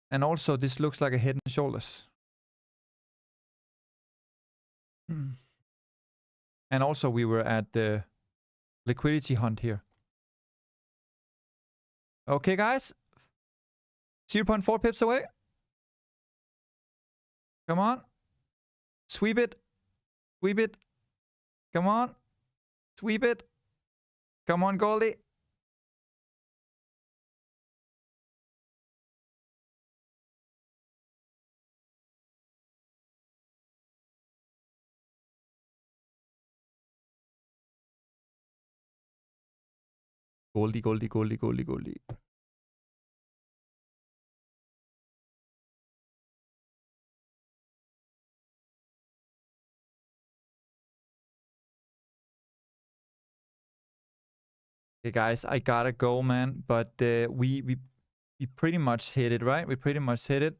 And also this looks like a head and shoulders. And also we were at the liquidity hunt here. Okay, guys. 0.4 pips away. Come on. Sweep it. Sweep it. Come on. Sweep it. Come on, Goldie. Goldie, Goldie, Goldie, Goldie, Goldie. Okay, guys, I gotta go, man. But we pretty much hit it, right? We pretty much hit it.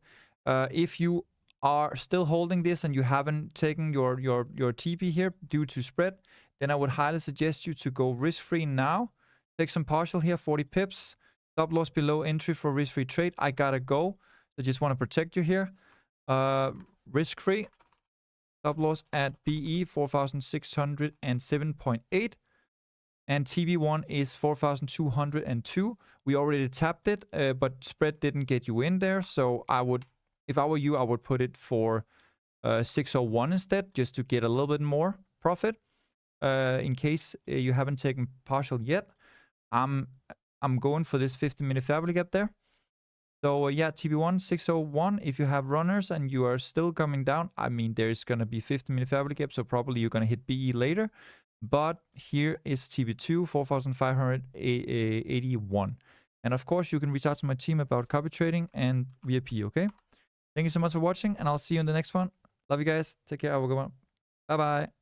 If you are still holding this and you haven't taken your TP here due to spread, then I would highly suggest you to go risk-free now. Take some partial here, 40 pips. Stop loss below entry for risk-free trade. I gotta go. So just want to protect you here. Risk-free. Stop loss at BE 4,607.8. And TB1 is 4,202. We already tapped it, but spread didn't get you in there. So I would, if I were you, I would put it for 601 instead, just to get a little bit more profit. In case you haven't taken partial yet, I'm going for this 15-minute fair value gap there. So yeah, TB1 601. If you have runners and you are still coming down, I mean, there's gonna be 15-minute family gap, so probably you're gonna hit BE later. But here is TB2 4,581. And of course, you can reach out to my team about copy trading and VIP. Okay. Thank you so much for watching, and I'll see you in the next one. Love you guys. Take care. Have a good one. Bye bye.